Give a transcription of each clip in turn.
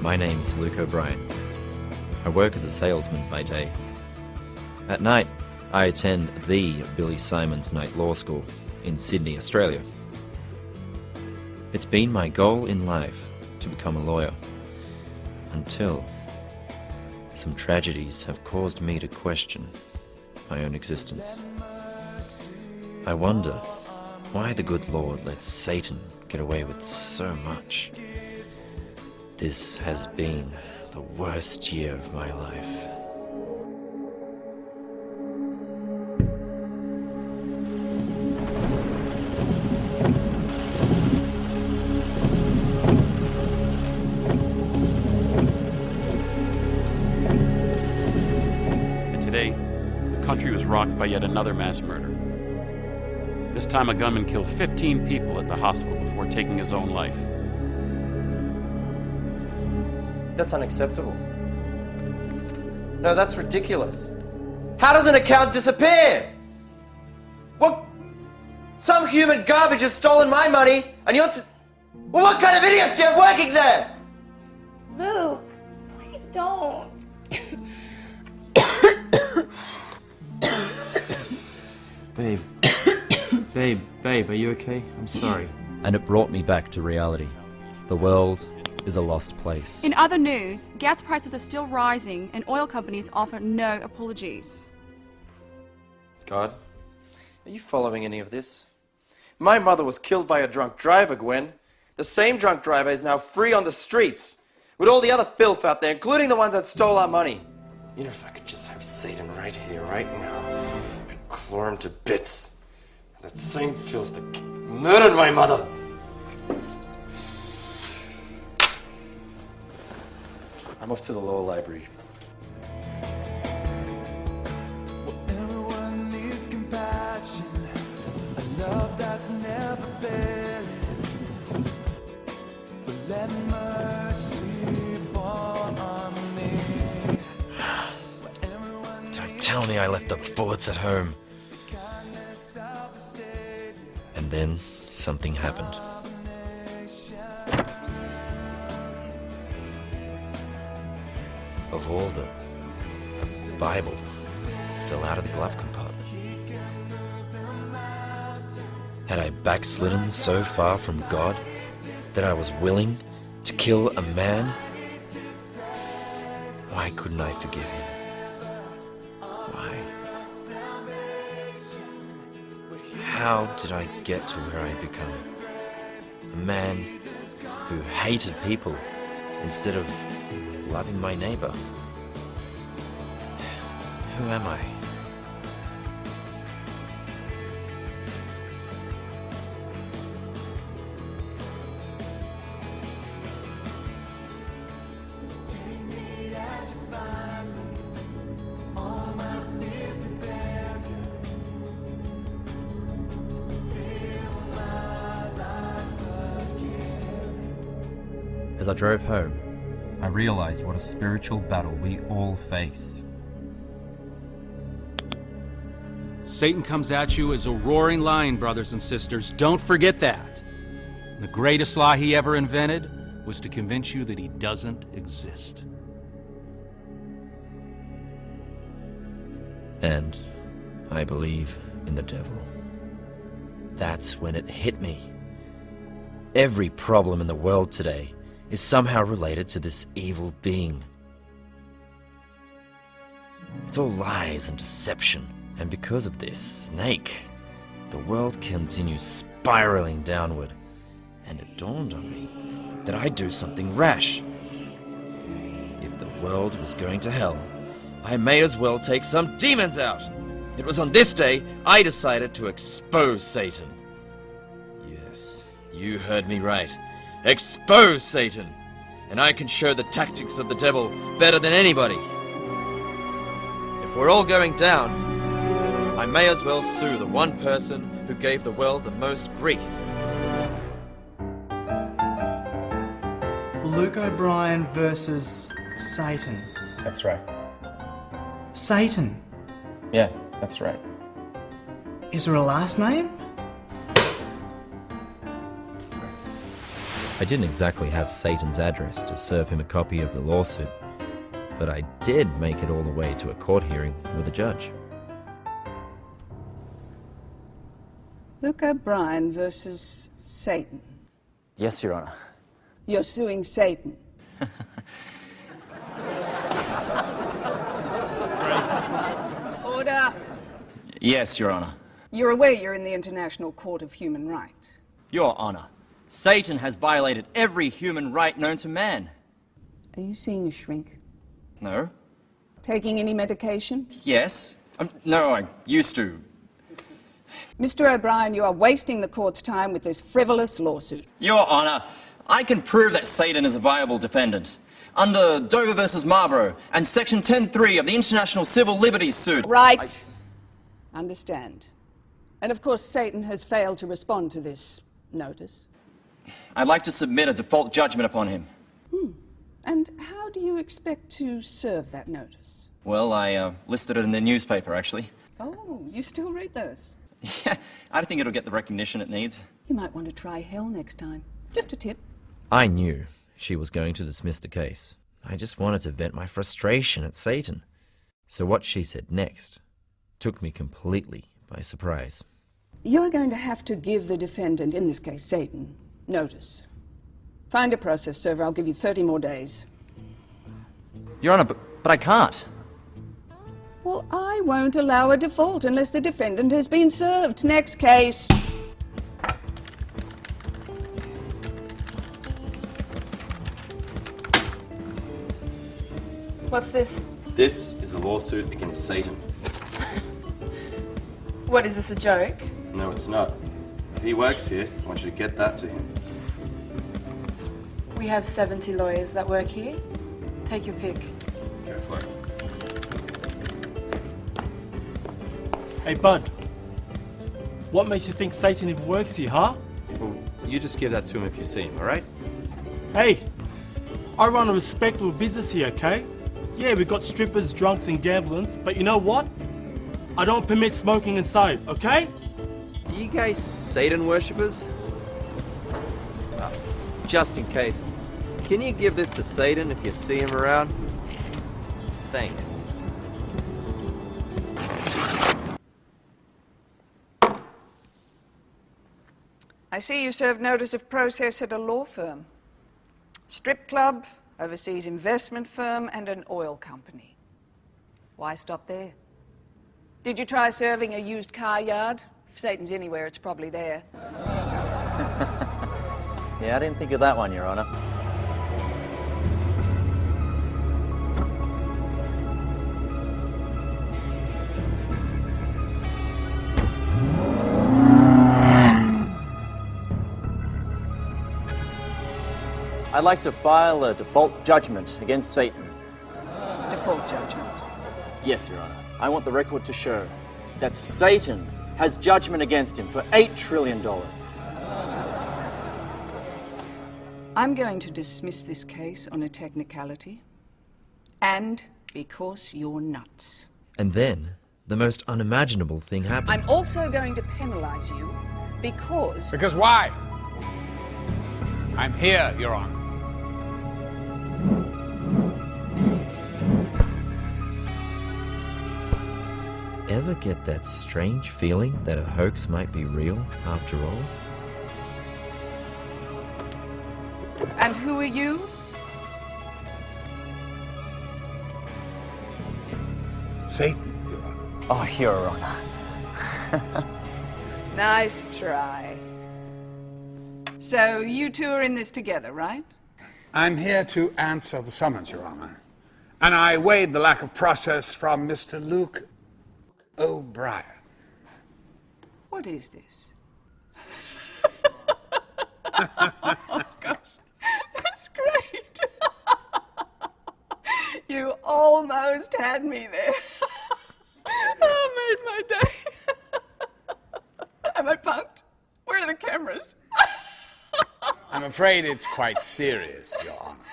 My name's Luke O'Brien. I work as a salesman by day. At night, I attend the Billy Simons Night Law School in Sydney, Australia. It's been my goal in life to become a lawyer, until some tragedies have caused me to question my own existence. I wonder why the good Lord lets Satan get away with so much. This has been the worst year of my life. And today, the country was rocked by yet another mass murder. This time a gunman killed 15 people at the hospital before taking his own life. That's unacceptable. No, that's ridiculous. How does an account disappear? What? Some human garbage has stolen my money, and you're well, what kind of idiots do you have working there? Luke, please don't. Babe, are you okay? I'm sorry. And it brought me back to reality. The world is a lost place. In other news, gas prices are still rising and oil companies offer no apologies. God, are you following any of this? My mother was killed by a drunk driver, Gwen. The same drunk driver is now free on the streets, with all the other filth out there, including the ones that stole our money. You know, if I could just have Satan right here, right now, I'd claw him to bits. That same filth that murdered my mother. I'm off to the law library. Everyone needs compassion, a love that's never buried. But let mercy fall on me. Don't tell me I left the bullets at home. And then something happened. Of all the Bible fell out of the glove compartment. Had I backslidden so far from God that I was willing to kill a man? Why couldn't I forgive him? Why? How did I get to where I'd become? A man who hated people instead of loving my neighbor. Who am I? As I drove home, I realized what a spiritual battle we all face. Satan comes at you as a roaring lion, brothers and sisters. Don't forget that. The greatest lie he ever invented was to convince you that he doesn't exist. And I believe in the devil. That's when it hit me. Every problem in the world today is somehow related to this evil being. It's all lies and deception, and because of this snake, the world continues spiraling downward, and it dawned on me that I'd do something rash. If the world was going to hell, I may as well take some demons out. It was on this day I decided to expose Satan. Yes, you heard me right. Expose Satan, and I can show the tactics of the devil better than anybody. If we're all going down, I may as well sue the one person who gave the world the most grief. Luke O'Brien versus Satan. That's right. Satan. Yeah, that's right. Is there a last name? I didn't exactly have Satan's address to serve him a copy of the lawsuit, but I did make it all the way to a court hearing with a judge. Luke O'Brien versus Satan. Yes, Your Honor. You're suing Satan. Order. Yes, Your Honor. You're aware you're in the International Court of Human Rights. Your Honor, Satan has violated every human right known to man. Are you seeing a shrink? No. Taking any medication? Yes. No, I used to. Mr. O'Brien, you are wasting the court's time with this frivolous lawsuit. Your Honor, I can prove that Satan is a viable defendant. Under Dover versus Marlborough and Section 10.3 of the International Civil Liberties Suit. Right. Understand. And of course, Satan has failed to respond to this notice. I'd like to submit a default judgment upon him. And how do you expect to serve that notice? Well, I listed it in the newspaper, actually. Oh, you still read those? Yeah, I don't think it'll get the recognition it needs. You might want to try hell next time. Just a tip. I knew she was going to dismiss the case. I just wanted to vent my frustration at Satan. So what she said next took me completely by surprise. You're going to have to give the defendant, in this case Satan, notice. Find a process server. I'll give you 30 more days. Your Honor, but I can't. Well, I won't allow a default unless the defendant has been served. Next case. What's this? This is a lawsuit against Satan. What, is this a joke? No, it's not. He works here. I want you to get that to him. We have 70 lawyers that work here. Take your pick. Go for it. Hey, Bud. What makes you think Satan even works here, huh? Well, you just give that to him if you see him, all right? Hey, I run a respectable business here, okay? Yeah, we got strippers, drunks, and gamblers, but you know what? I don't permit smoking inside, okay? Are you guys Satan worshippers? Just in case, can you give this to Satan if you see him around? Thanks. I see you served notice of process at a law firm. Strip club, overseas investment firm, and an oil company. Why stop there? Did you try serving a used car yard? If Satan's anywhere, it's probably there. Yeah, I didn't think of that one, Your Honor. I'd like to file a default judgment against Satan. Default judgment. Yes, Your Honor. I want the record to show that Satan has judgment against him for $8 trillion. I'm going to dismiss this case on a technicality, and because you're nuts. And then, the most unimaginable thing happened. I'm also going to penalize you because... Because why? I'm here, Your Honor. Ever get that strange feeling that a hoax might be real after all? And who are you? Satan, Your Honor. Oh, Your Honor. Nice try. So you two are in this together, right? I'm here to answer the summons, Your Honor. And I weighed the lack of process from Mr. Luke O'Brien. What is this? Oh, gosh. That's great. You almost had me there. Oh, made my day. Am I punked? Where are the cameras? I'm afraid it's quite serious, Your Honor.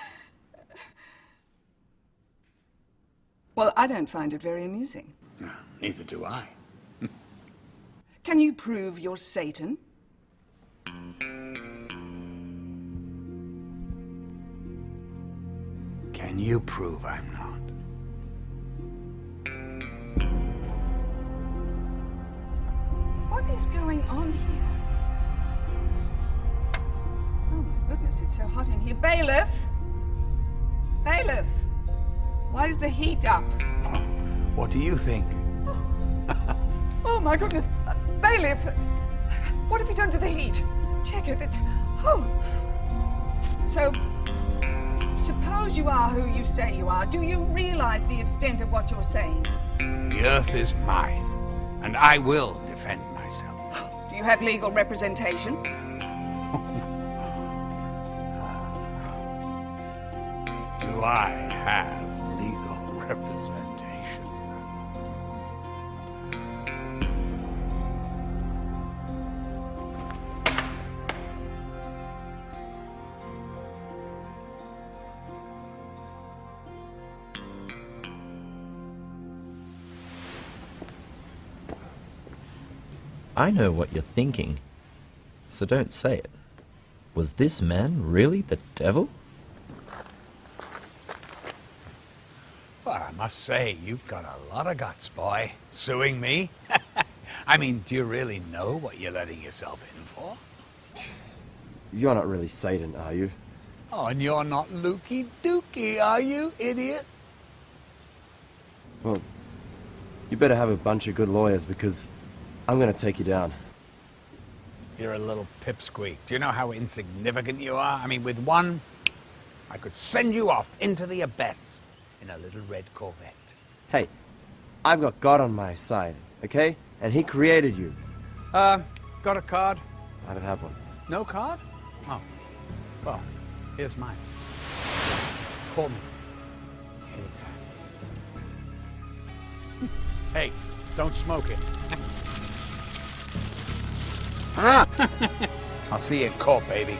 Well, I don't find it very amusing. No, neither do I. Can you prove you're Satan? And you prove I'm not. What is going on here? Oh my goodness, it's so hot in here. Bailiff! Bailiff! Why is the heat up? What do you think? Oh my goodness. Bailiff! What have you done to the heat? Check it. It's... Oh! So, suppose you are who you say you are. Do you realize the extent of what you're saying? The earth is mine, and I will defend myself. Do you have legal representation? Do I have legal representation? I know what you're thinking, so don't say it. Was this man really the devil? Well, I must say, you've got a lot of guts, boy. Suing me? I mean, do you really know what you're letting yourself in for? You're not really Satan, are you? Oh, and you're not Lukey Dookie, are you, idiot? Well, you better have a bunch of good lawyers because I'm gonna take you down. You're a little pipsqueak. Do you know how insignificant you are? I mean, with one, I could send you off into the abyss in a little red Corvette. Hey, I've got God on my side, okay? And he created you. Got a card? I don't have one. No card? Oh, well, here's mine. Call me anytime. Hey, don't smoke it. I'll see you in court, baby.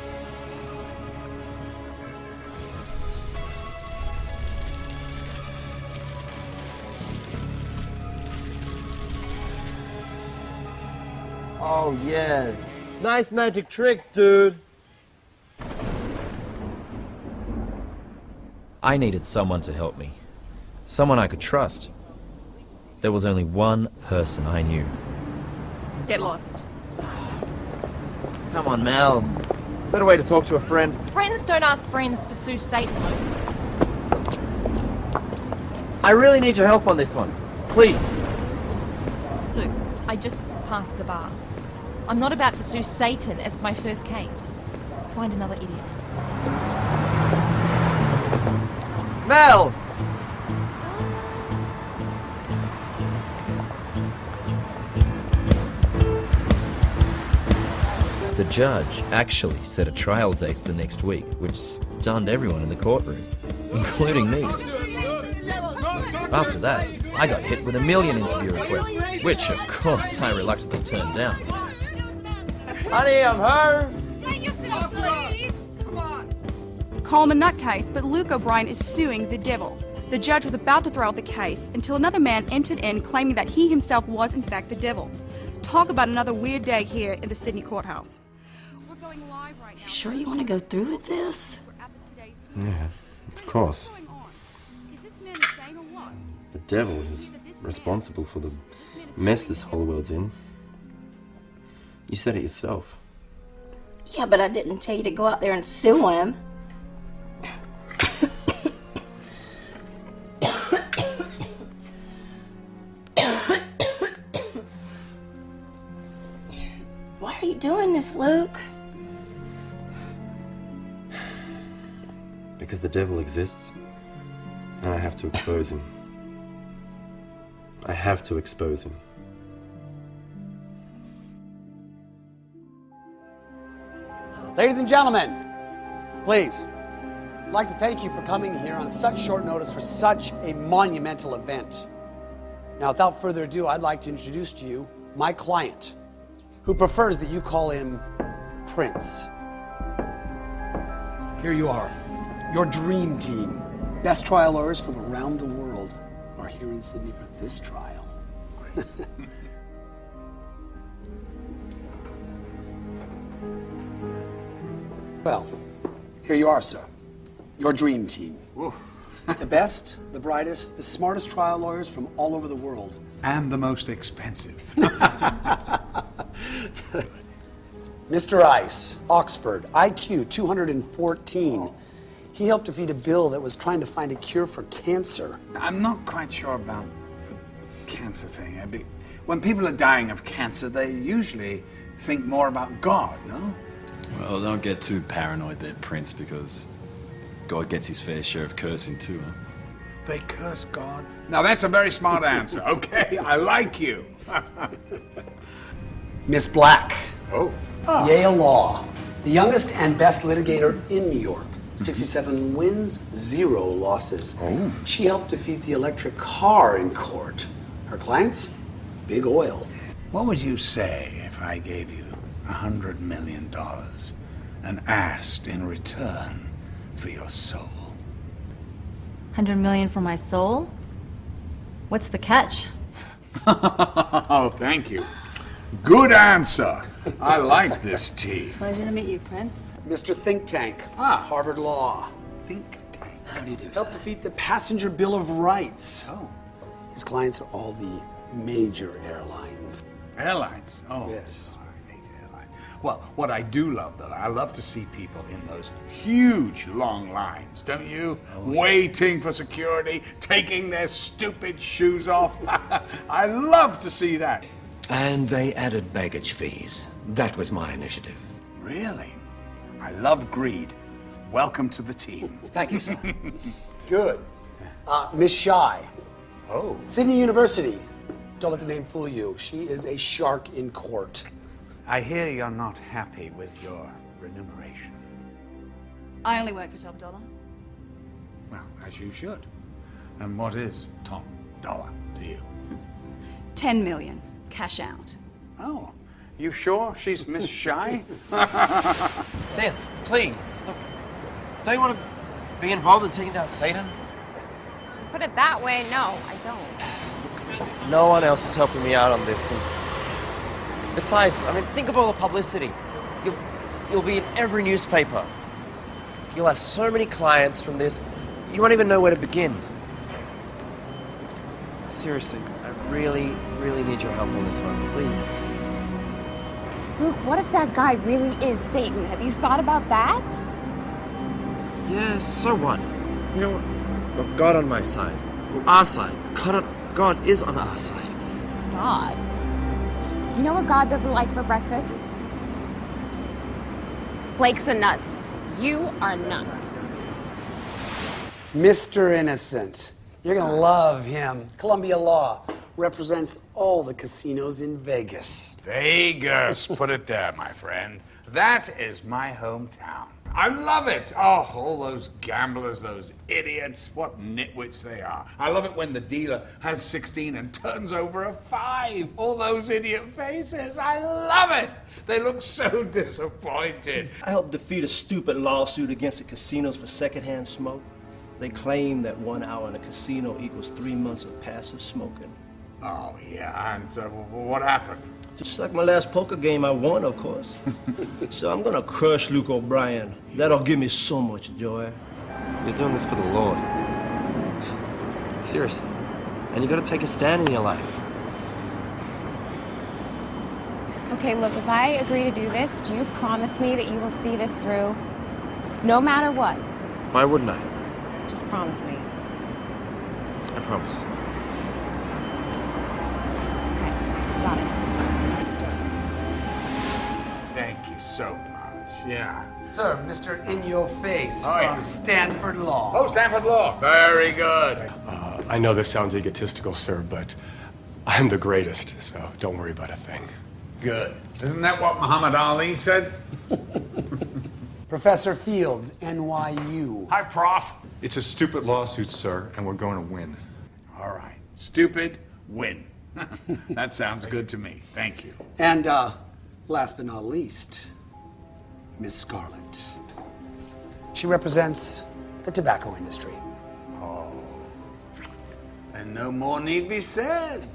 Oh, yeah. Nice magic trick, dude. I needed someone to help me. Someone I could trust. There was only one person I knew. Get lost. Come on, Mel. Is that a way to talk to a friend? Friends don't ask friends to sue Satan, Luke. I really need your help on this one. Please. Luke, I just passed the bar. I'm not about to sue Satan as my first case. Find another idiot. Mel! The judge actually set a trial date for next week, which stunned everyone in the courtroom, including me. After that, I got hit with 1 million interview requests, which, of course, I reluctantly turned down. Honey, I'm home! Coleman nutcase, but Luke O'Brien is suing the devil. The judge was about to throw out the case until another man entered in claiming that he himself was in fact the devil. Talk about another weird day here in the Sydney courthouse. We're going live right now. You sure you want to go through with this? Yeah, of course. Is this man insane or what? The devil is responsible for the mess this whole world's in. You said it yourself. Yeah, but I didn't tell you to go out there and sue him. Why are you doing this, Luke? Because the devil exists, and I have to expose him. I have to expose him. Ladies and gentlemen, please, I'd like to thank you for coming here on such short notice for such a monumental event. Now, without further ado, I'd like to introduce to you my client, who prefers that you call him Prince. Here you are, your dream team. Best trial lawyers from around the world are here in Sydney for this trial. Well, here you are, sir. Your dream team. The best, the brightest, the smartest trial lawyers from all over the world. And the most expensive. Mr. Ice, Oxford, IQ 214. He helped defeat a bill that was trying to find a cure for cancer. I'm not quite sure about the cancer thing. When people are dying of cancer, they usually think more about God, no? Well, don't get too paranoid there, Prince, because God gets his fair share of cursing too, huh? They curse God? Now that's a very smart answer, okay? I like you. Miss Black. Oh. Yale Law. The youngest and best litigator in New York. 67 wins, 0 losses. Oh. She helped defeat the electric car in court. Her clients? Big oil. What would you say if I gave you $100 million and asked in return for your soul? 100 million for my soul? What's the catch? Oh, thank you. Good answer. I like this tea. Pleasure to meet you, Prince. Mr. Think Tank. Harvard Law. Think Tank. How do you do? Helped defeat the Passenger Bill of Rights. Oh. His clients are all the major airlines. Airlines? Oh. Yes. I hate airlines. Well, what I do love, though, I love to see people in those huge, long lines, don't you? Waiting for security, taking their stupid shoes off. I love to see that. And they added baggage fees. That was my initiative. Really? I love greed. Welcome to the team. Thank you, sir. Good. Miss Shy. Oh. Sydney University. Don't let the name fool you. She is a shark in court. I hear you're not happy with your remuneration. I only work for top dollar. Well, as you should. And what is top dollar to you? 10 million, cash out. Oh, you sure she's Miss Shy? Synth, please. Look, don't you want to be involved in taking down Satan? Put it that way, no, I don't. No one else is helping me out on this. And besides, I mean, think of all the publicity. You'll be in every newspaper. You'll have so many clients from this, you won't even know where to begin. Seriously, I really, really need your help on this one, please. Luke, what if that guy really is Satan? Have you thought about that? Yeah, so what? You know what? I've got God on my side. Well, our side. God is on our side. God? You know what God doesn't like for breakfast? Flakes and nuts. You are nuts. Mr. Innocent. You're gonna love him. Columbia Law represents all the casinos in Vegas. Vegas, put it there, my friend. That is my hometown. I love it. Oh, all those gamblers, those idiots, what nitwits they are. I love it when the dealer has 16 and turns over a 5. All those idiot faces. I love it. They look so disappointed. I helped defeat a stupid lawsuit against the casinos for secondhand smoke. They claim that 1 hour in a casino equals 3 months of passive smoking. Oh, yeah, and what happened? Just like my last poker game, I won, of course. So I'm gonna crush Luke O'Brien. That'll give me so much joy. You're doing this for the Lord. Seriously. And you gotta take a stand in your life. Okay, look, if I agree to do this, do you promise me that you will see this through? No matter what. Why wouldn't I? Just promise me. I promise. Got it. Thank you so much, yeah. Sir, Mr. In-Your-Face Oh, yeah. from Stanford Law. Oh, Stanford Law. Very good. I know this sounds egotistical, sir, but I'm the greatest, so don't worry about a thing. Good. Isn't that what Muhammad Ali said? Professor Fields, NYU. Hi, Prof. It's a stupid lawsuit, sir, and we're going to win. All right. Stupid, win. That sounds good to me. Thank you. And last but not least, Miss Scarlett. She represents the tobacco industry. Oh. And no more need be said.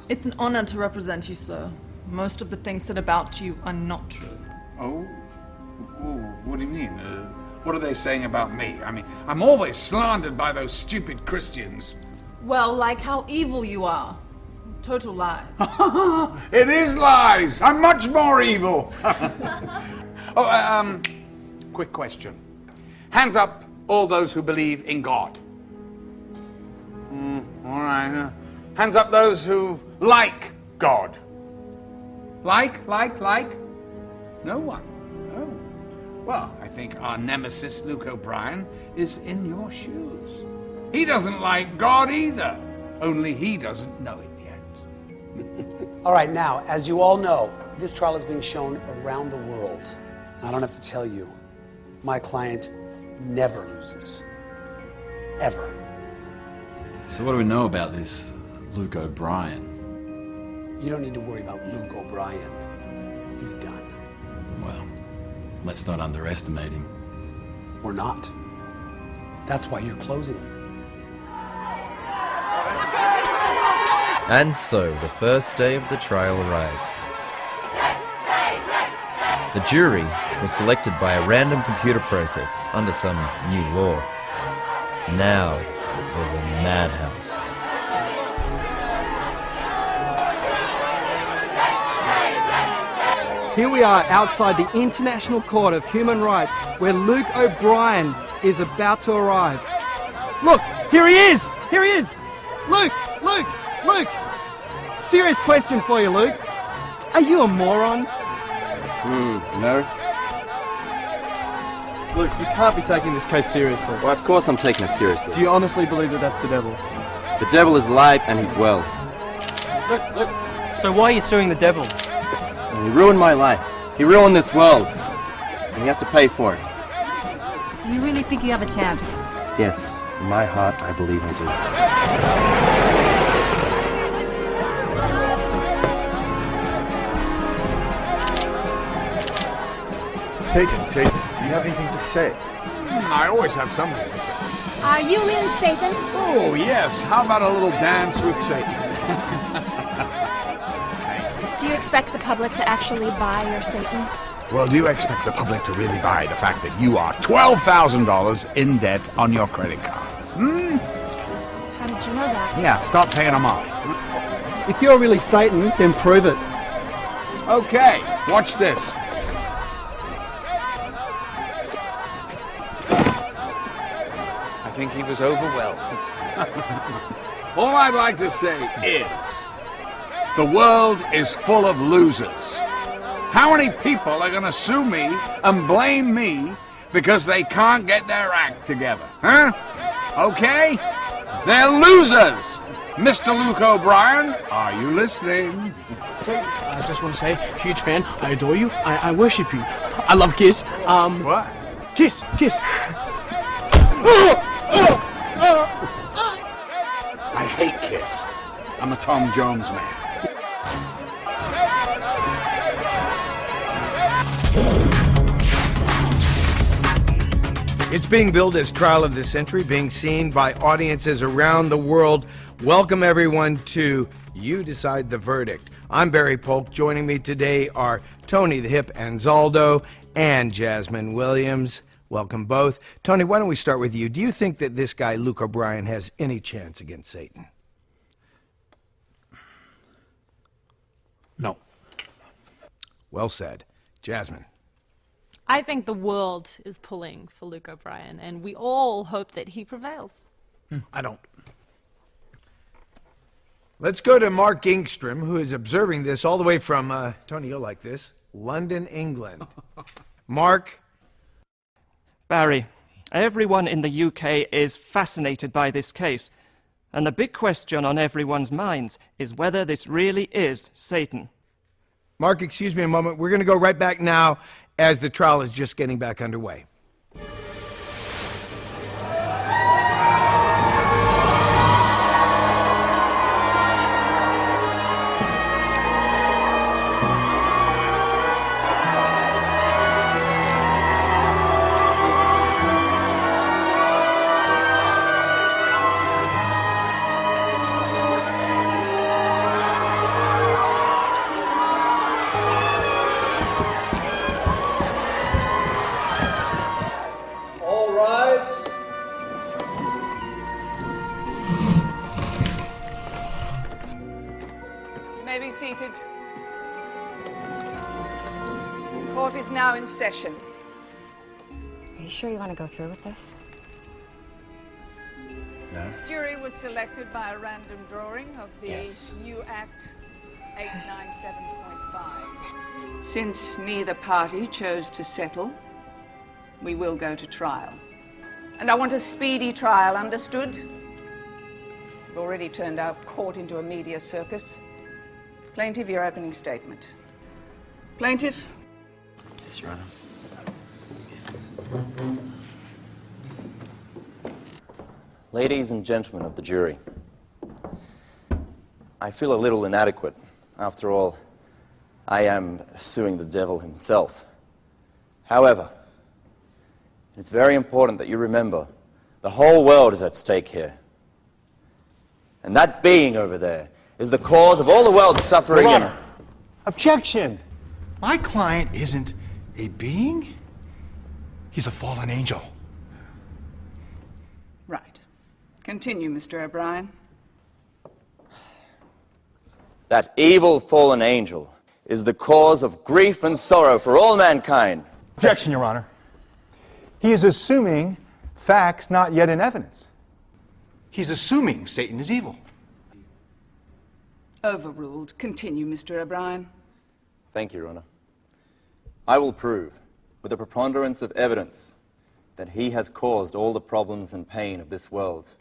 It's an honor to represent you, sir. Most of the things said about you are not true. Oh? What do you mean? What are they saying about me? I mean, I'm always slandered by those stupid Christians. Well, like how evil you are. Total lies. It is lies! I'm much more evil! Quick question. Hands up, all those who believe in God. All right. Hands up those who like God. Like? No one. Oh. Well, I think our nemesis, Luke O'Brien, is in your shoes. He doesn't like God either. Only he doesn't know it yet. All right, now, as you all know, this trial is being shown around the world. I don't have to tell you, my client never loses. Ever. So what do we know about this Luke O'Brien? You don't need to worry about Luke O'Brien. He's done. Well, let's not underestimate him. We're not. That's why you're closing. And so, the first day of the trial arrived. The jury was selected by a random computer process under some new law. Now, it was a madhouse. Here we are outside the International Court of Human Rights, where Luke O'Brien is about to arrive. Look, here he is! Here he is! Luke! Serious question for you, Luke. Are you a moron? No. Luke, you can't be taking this case seriously. Well, of course I'm taking it seriously. Do you honestly believe that that's the devil? The devil is alive and he's well. Look. So why are you suing the devil? He ruined my life. He ruined this world. And he has to pay for it. Do you really think you have a chance? Yes, in my heart, I believe I do. Satan, do you have anything to say? I always have something to say. Are you in, Satan? Oh, yes. How about a little dance with Satan? Do you expect the public to actually buy your Satan? Well, do you expect the public to really buy the fact that you are $12,000 in debt on your credit cards? How did you know that? Yeah, stop paying them off. If you're really Satan, then prove it. Okay, watch this. I think he was overwhelmed. All I'd like to say is, the world is full of losers. How many people are going to sue me and blame me because they can't get their act together? Huh? Okay? They're losers! Mr. Luke O'Brien, are you listening? I just want to say, huge fan, I adore you, I worship you. I love Kiss. What? Kiss. I hate Kiss. I'm a Tom Jones man. It's being billed as Trial of the Century, being seen by audiences around the world. Welcome, everyone, to You Decide the Verdict. I'm Barry Polk. Joining me today are Tony the Hip Anzaldo and Jasmine Williams. Welcome both. Tony, why don't we start with you? Do you think that this guy, Luke O'Brien, has any chance against Satan? No. Well said. Jasmine. I think the world is pulling for Luke O'Brien, and we all hope that he prevails. I don't. Let's go to Mark Ingstrom, who is observing this all the way from, Tony, you'll like this, London, England. Mark? Barry, everyone in the UK is fascinated by this case, and the big question on everyone's minds is whether this really is Satan. Mark, excuse me a moment. We're going to go right back now as the trial is just getting back underway. may be seated. Court is now in session. Are you sure you want to go through with this? No. This jury was selected by a random drawing of the Yes. new Act 897.5. Since neither party chose to settle, we will go to trial. And I want a speedy trial, understood? We've already turned our court into a media circus. Plaintiff, your opening statement. Plaintiff? Yes, Your Honor. Ladies and gentlemen of the jury, I feel a little inadequate. After all, I am suing the devil himself. However, it's very important that you remember the whole world is at stake here. And that being over there is the cause of all the world's suffering. Your Honor, objection! My client isn't a being. He's a fallen angel. Right. Continue, Mr. O'Brien. That evil fallen angel is the cause of grief and sorrow for all mankind. Objection, Your Honor. He is assuming facts not yet in evidence. He's assuming Satan is evil. Overruled. Continue, Mr. O'Brien. Thank you, Your Honor. I will prove, with a preponderance of evidence, that he has caused all the problems and pain of this world.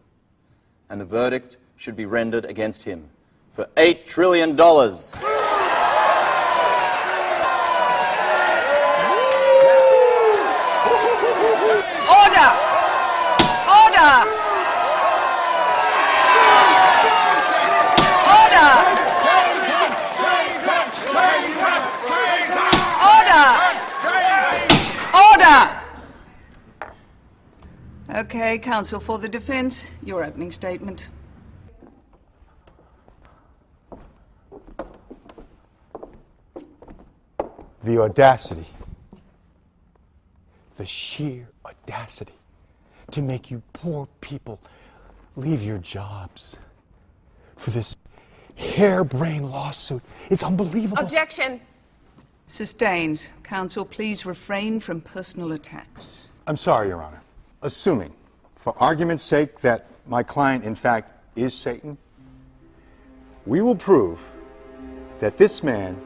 And the verdict should be rendered against him for $8 trillion. Order! Order! Order! Order! Order! Okay, counsel for the defense, your opening statement. The audacity, the sheer audacity to make you poor people leave your jobs for this harebrained lawsuit. It's unbelievable. Objection. Sustained. Counsel, please refrain from personal attacks. I'm sorry, Your Honor. Assuming, for argument's sake, that my client, in fact, is Satan, we will prove that this man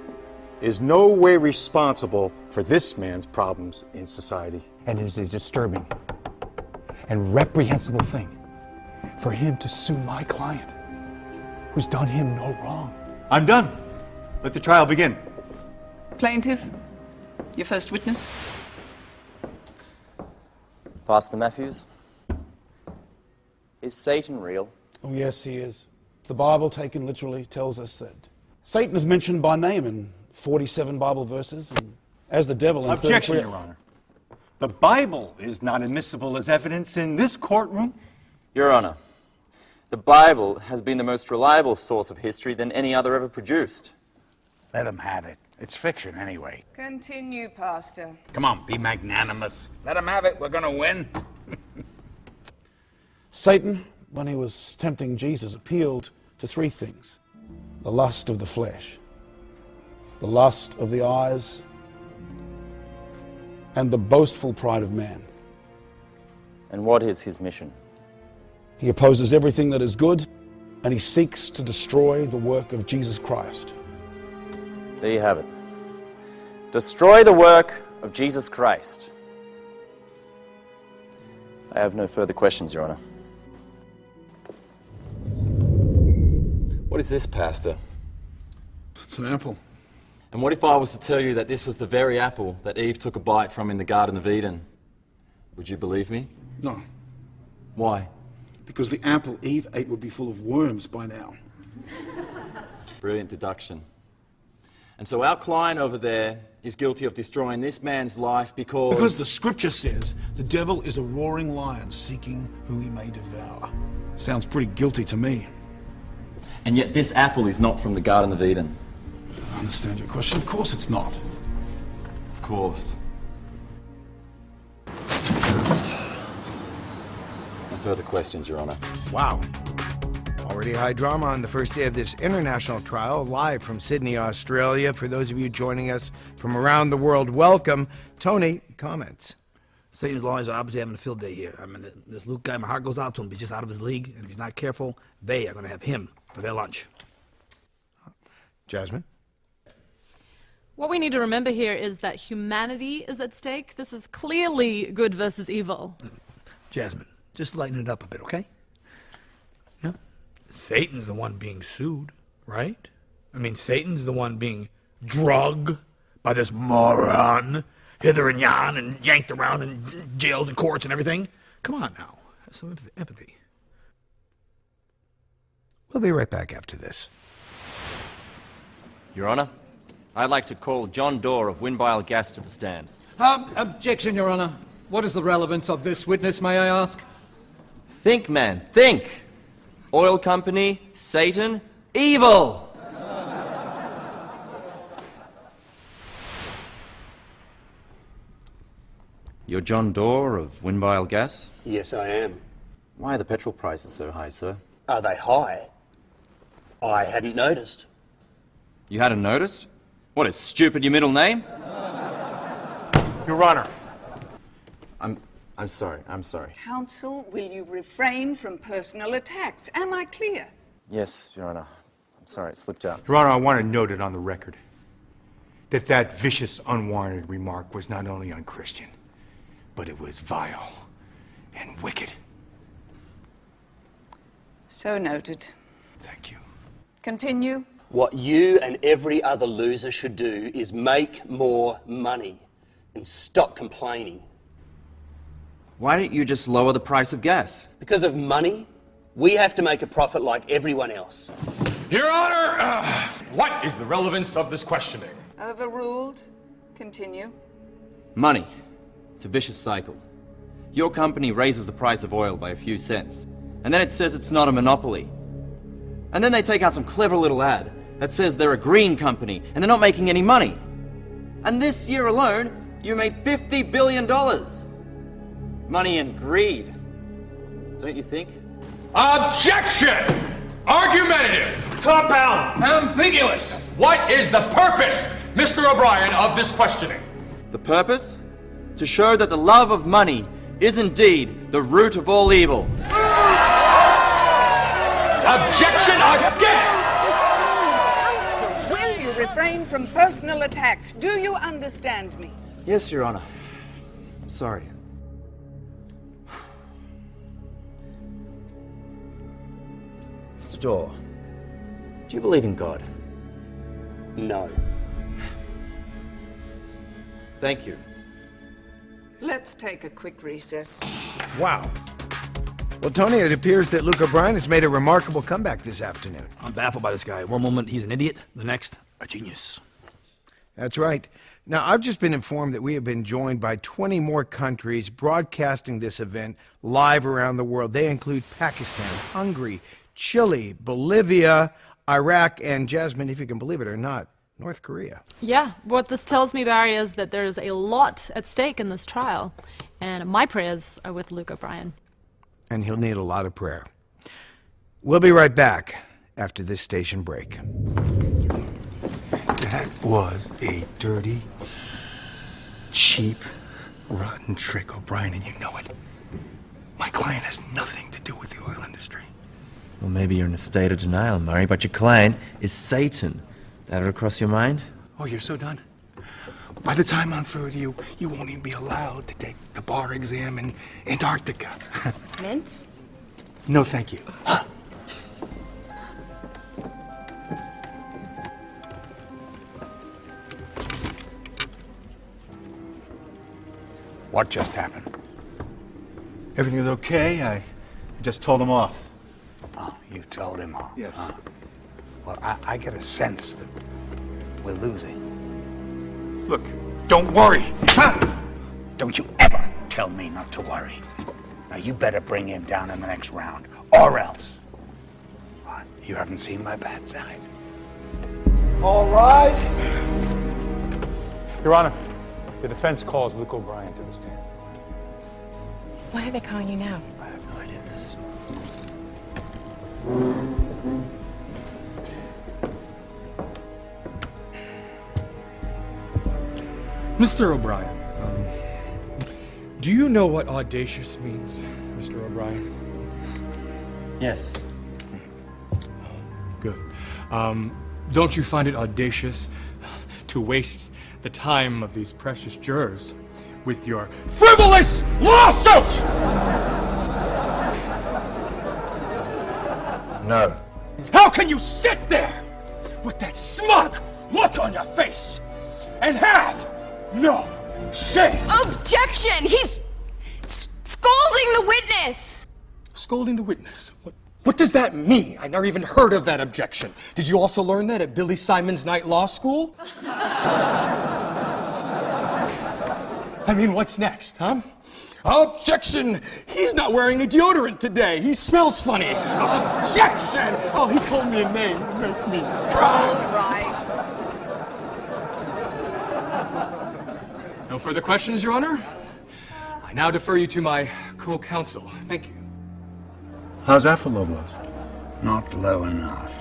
is no way responsible for this man's problems in society. And it is a disturbing and reprehensible thing for him to sue my client, who's done him no wrong. I'm done. Let the trial begin. Plaintiff, your first witness. Pastor Matthews, is Satan real? Oh, yes, he is. The Bible, taken literally, tells us that Satan is mentioned by name in 47 Bible verses, and as the devil in Objection, 33. Your Honor. The Bible is not admissible as evidence in this courtroom. Your Honor, the Bible has been the most reliable source of history than any other ever produced. Let him have it. It's fiction anyway. Continue, Pastor. Come on, be magnanimous. Let him have it. We're going to win. Satan, when he was tempting Jesus, appealed to three things: the lust of the flesh, the lust of the eyes, and the boastful pride of man. And what is his mission? He opposes everything that is good, and he seeks to destroy the work of Jesus Christ. There you have it. Destroy the work of Jesus Christ. I have no further questions, Your Honor. What is this, Pastor? It's an apple. And what if I was to tell you that this was the very apple that Eve took a bite from in the Garden of Eden? Would you believe me? No. Why? Because the apple Eve ate would be full of worms by now. Brilliant deduction. And so our client over there is guilty of destroying this man's life because... Because the scripture says the devil is a roaring lion seeking who he may devour. Sounds pretty guilty to me. And yet this apple is not from the Garden of Eden. I don't understand your question. Of course it's not. Of course. No further questions, Your Honor. Wow. All Already high drama on the first day of this international trial, live from Sydney, Australia. For those of you joining us from around the world, welcome. Tony, comments? Satan's lawyers are obviously having a field day here. I mean, this Luke guy, my heart goes out to him. He's just out of his league, and if he's not careful, they are going to have him for their lunch. Jasmine? What we need to remember here is that humanity is at stake. This is clearly good versus evil. Jasmine, just lighten it up a bit, okay? Yeah? Satan's the one being sued, right? I mean, Satan's the one being drugged by this moron, hither and yon, and yanked around in jails and courts and everything. Come on now, have some empathy. We'll be right back after this. Your Honour, I'd like to call John Doerr of Windbile Gas to the stand. Objection, Your Honour. What is the relevance of this witness, may I ask? Think, man, think! Oil company, Satan, evil! You're John Doerr of Windbile Gas? Yes, I am. Why are the petrol prices so high, sir? Are they high? I hadn't noticed. You hadn't noticed? What is stupid your middle name? Your Honor. I'm sorry. Counsel, will you refrain from personal attacks? Am I clear? Yes, Your Honor. I'm sorry, it slipped out. Your Honor, I want to note it on the record that vicious, unwarranted remark was not only unchristian, but it was vile and wicked. So noted. Thank you. Continue. What you and every other loser should do is make more money and stop complaining. Why don't you just lower the price of gas? Because of money, we have to make a profit like everyone else. Your Honor, what is the relevance of this questioning? Overruled. Continue. Money. It's a vicious cycle. Your company raises the price of oil by a few cents, and then it says it's not a monopoly. And then they take out some clever little ad that says they're a green company and they're not making any money. And this year alone, you made $50 billion. Money and greed. Don't you think? Objection! Argumentative! Compound! Ambiguous! What is the purpose, Mr. O'Brien, of this questioning? The purpose? To show that the love of money is indeed the root of all evil. Objection again! Counsel, will you refrain from personal attacks? Do you understand me? Yes, Your Honor. I'm sorry. Mr. Doerr, do you believe in God? No. Thank you. Let's take a quick recess. Wow. Well, Tony, it appears that Luke O'Brien has made a remarkable comeback this afternoon. I'm baffled by this guy. One moment he's an idiot, the next, a genius. That's right. Now, I've just been informed that we have been joined by 20 more countries broadcasting this event live around the world. They include Pakistan, Hungary, Chile, Bolivia, Iraq, and Jasmine, if you can believe it or not, North Korea. Yeah, what this tells me, Barry, is that there's a lot at stake in this trial, and my prayers are with Luke O'Brien. And he'll need a lot of prayer. We'll be right back after this station break. That was a dirty, cheap, rotten trick, O'Brien, and you know it. My client has nothing to do with the oil industry. Well, maybe you're in a state of denial, Murray, but your client is Satan. That ever cross your mind? Oh, you're so done? By the time I'm through with you, you won't even be allowed to take the bar exam in Antarctica. Mint? No, thank you. What just happened? Everything is okay. I just told him off. Oh, you told him off? Yes. Well, I get a sense that we're losing. Look, don't worry. Don't you ever tell me not to worry. Now, you better bring him down in the next round, or else. What? You haven't seen my bad side. All rise. Your Honor, the defense calls Luke O'Brien to the stand. Why are they calling you now? I have no idea. This is... Mr. O'Brien, do you know what audacious means, Mr. O'Brien? Yes. Good. Don't you find it audacious to waste the time of these precious jurors with your frivolous lawsuit? No. How can you sit there with that smug look on your face and have no shame? Objection! He's scolding the witness! Scolding the witness? What does that mean? I never even heard of that objection. Did you also learn that at Billy Simon's night law school? I mean, what's next, huh? Objection! He's not wearing a deodorant today. He smells funny. Objection! Oh, he called me a name to make me cry. All right. No further questions, Your Honor? I now defer you to my co-counsel. Thank you. How's that for low blows? Not low enough.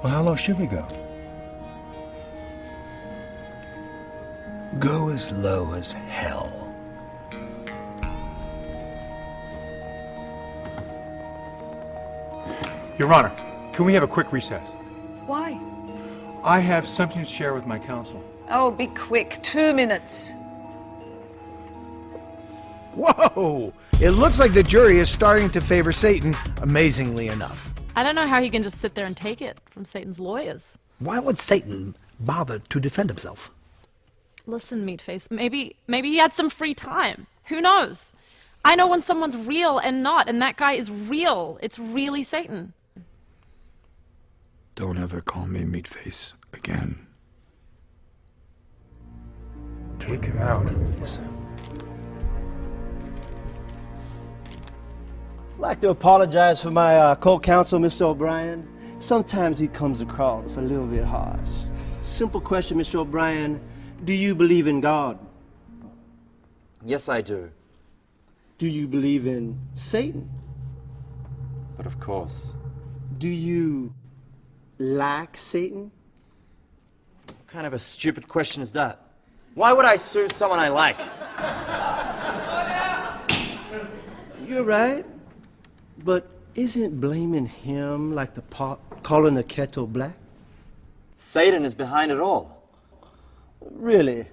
Well, how low should we go? Go as low as hell. Your Honor, can we have a quick recess? Why? I have something to share with my counsel. Oh, be quick. 2 minutes. Whoa! It looks like the jury is starting to favor Satan, amazingly enough. I don't know how he can just sit there and take it from Satan's lawyers. Why would Satan bother to defend himself? Listen, Meatface, maybe he had some free time. Who knows? I know when someone's real and not, and that guy is real. It's really Satan. Don't ever call me Meatface again. Take him out. Yes, sir. I'd like to apologize for my co-counsel, Mr. O'Brien. Sometimes he comes across a little bit harsh. Simple question, Mr. O'Brien. Do you believe in God? Yes, I do. Do you believe in Satan? But of course. Do you like Satan? What kind of a stupid question is that? Why would I sue someone I like? You're right. But isn't blaming him like the pot calling the kettle black? Satan is behind it all. Really?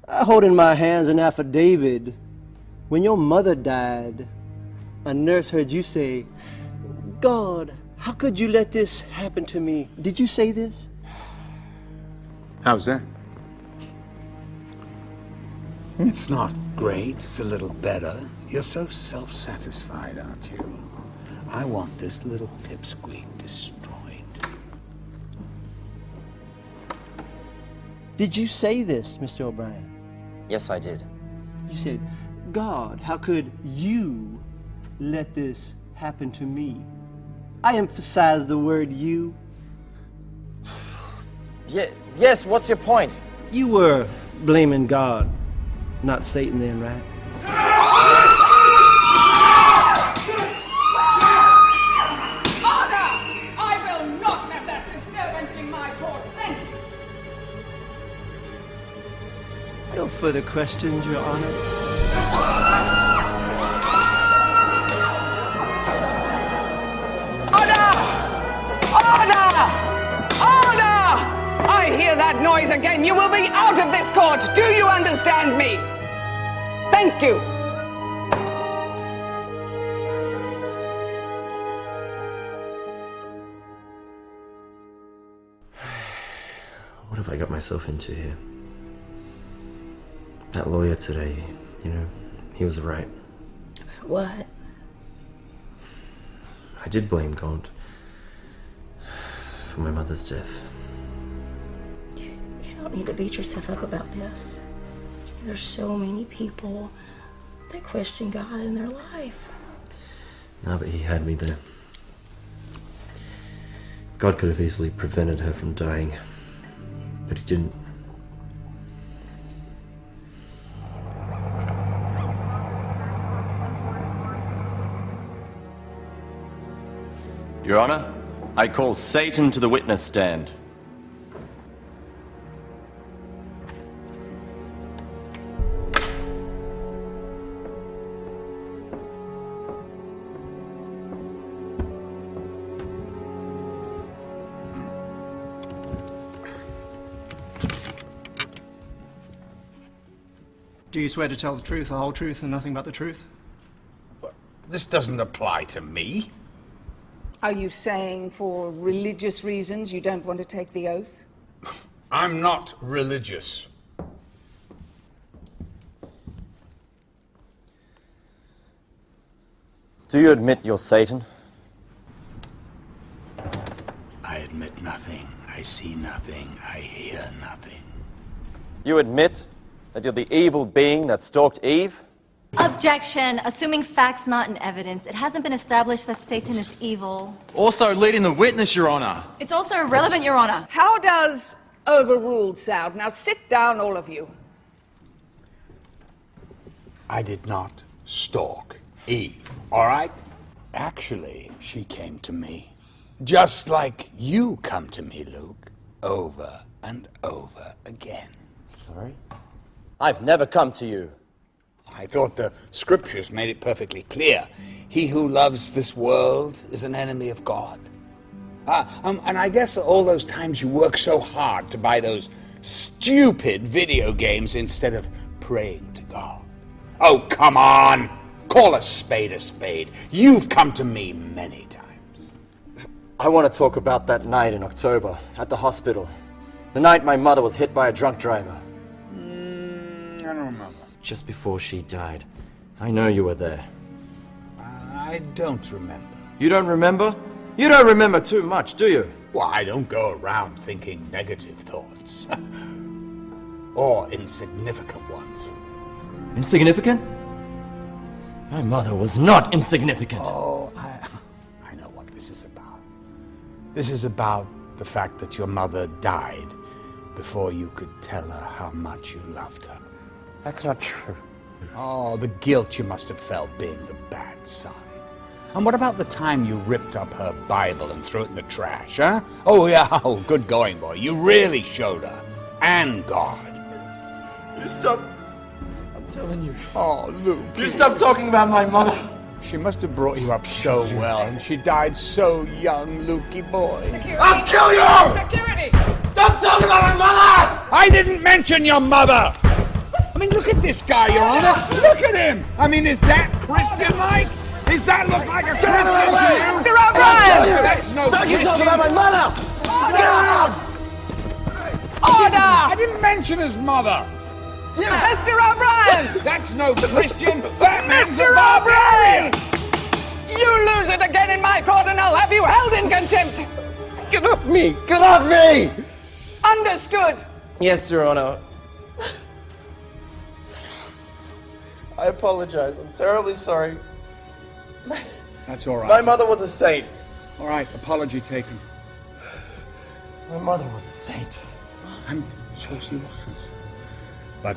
I hold in my hands an affidavit. When your mother died, a nurse heard you say, God, how could you let this happen to me? Did you say this? How's that? It's not great, it's a little better. You're so self-satisfied, aren't you? I want this little pipsqueak destroyed. Did you say this, Mr. O'Brien? Yes, I did. You said, God, how could you let this happen to me? I emphasize the word you. Yes, what's your point? You were blaming God, not Satan then, right? Order! I will not have that disturbance in my court. Thank you. No further questions, Your Honor. I hear that noise again. You will be out of this court. Do you understand me? Thank you. What have I got myself into here? That lawyer today, he was right. About what? I did blame God for my mother's death. You don't need to beat yourself up about this. There's so many people that question God in their life. No, but he had me there. God could have easily prevented her from dying, but he didn't. Your Honor, I call Satan to the witness stand. Do you swear to tell the truth, the whole truth, and nothing but the truth? This doesn't apply to me. Are you saying for religious reasons you don't want to take the oath? I'm not religious. Do you admit you're Satan? I admit nothing. I see nothing. I hear nothing. You admit that you're the evil being that stalked Eve? Objection. Assuming facts not in evidence. It hasn't been established that Satan is evil. Also leading the witness, Your Honor. It's also irrelevant, Your Honor. How does overruled sound? Now sit down, all of you. I did not stalk Eve, all right? Actually, she came to me. Just like you come to me, Luke, over and over again. Sorry? I've never come to you. I thought the scriptures made it perfectly clear. He who loves this world is an enemy of God. And I guess that all those times you work so hard to buy those stupid video games instead of praying to God. Oh, come on! Call a spade a spade. You've come to me many times. I want to talk about that night in October at the hospital. The night my mother was hit by a drunk driver. I don't remember. Just before she died. I know you were there. I don't remember. You don't remember? You don't remember too much, do you? Well, I don't go around thinking negative thoughts. Or insignificant ones. Insignificant? My mother was not insignificant. Oh, I know what this is about. This is about the fact that your mother died before you could tell her how much you loved her. That's not true. Oh, the guilt you must have felt being the bad son. And what about the time you ripped up her Bible and threw it in the trash, huh? Oh, yeah, oh, good going, boy. You really showed her. And God. You stop. I'm telling you. Oh, Luke. You stop talking about my mother. She must have brought you up so well, and she died so young, Lukey boy. Security. I'll kill you! Security! Stop talking about my mother! I didn't mention your mother! I mean, look at this guy, Your Honor. Look at him. I mean, is that Christian-like? Does that look like a Christian to you? Mr. O'Brien! That's no Don't Christian. you talk about my mother! Order! I didn't mention his mother. Mr. O'Brien! That's no Christian. That man's Mr. a barbarian. You lose it again in my court and I'll have you held in contempt! Get off me! Get off me! Understood! Yes, Your Honor. I apologize. I'm terribly sorry. That's all right. My mother was a saint. All right, apology taken. My mother was a saint. I'm sure she was. But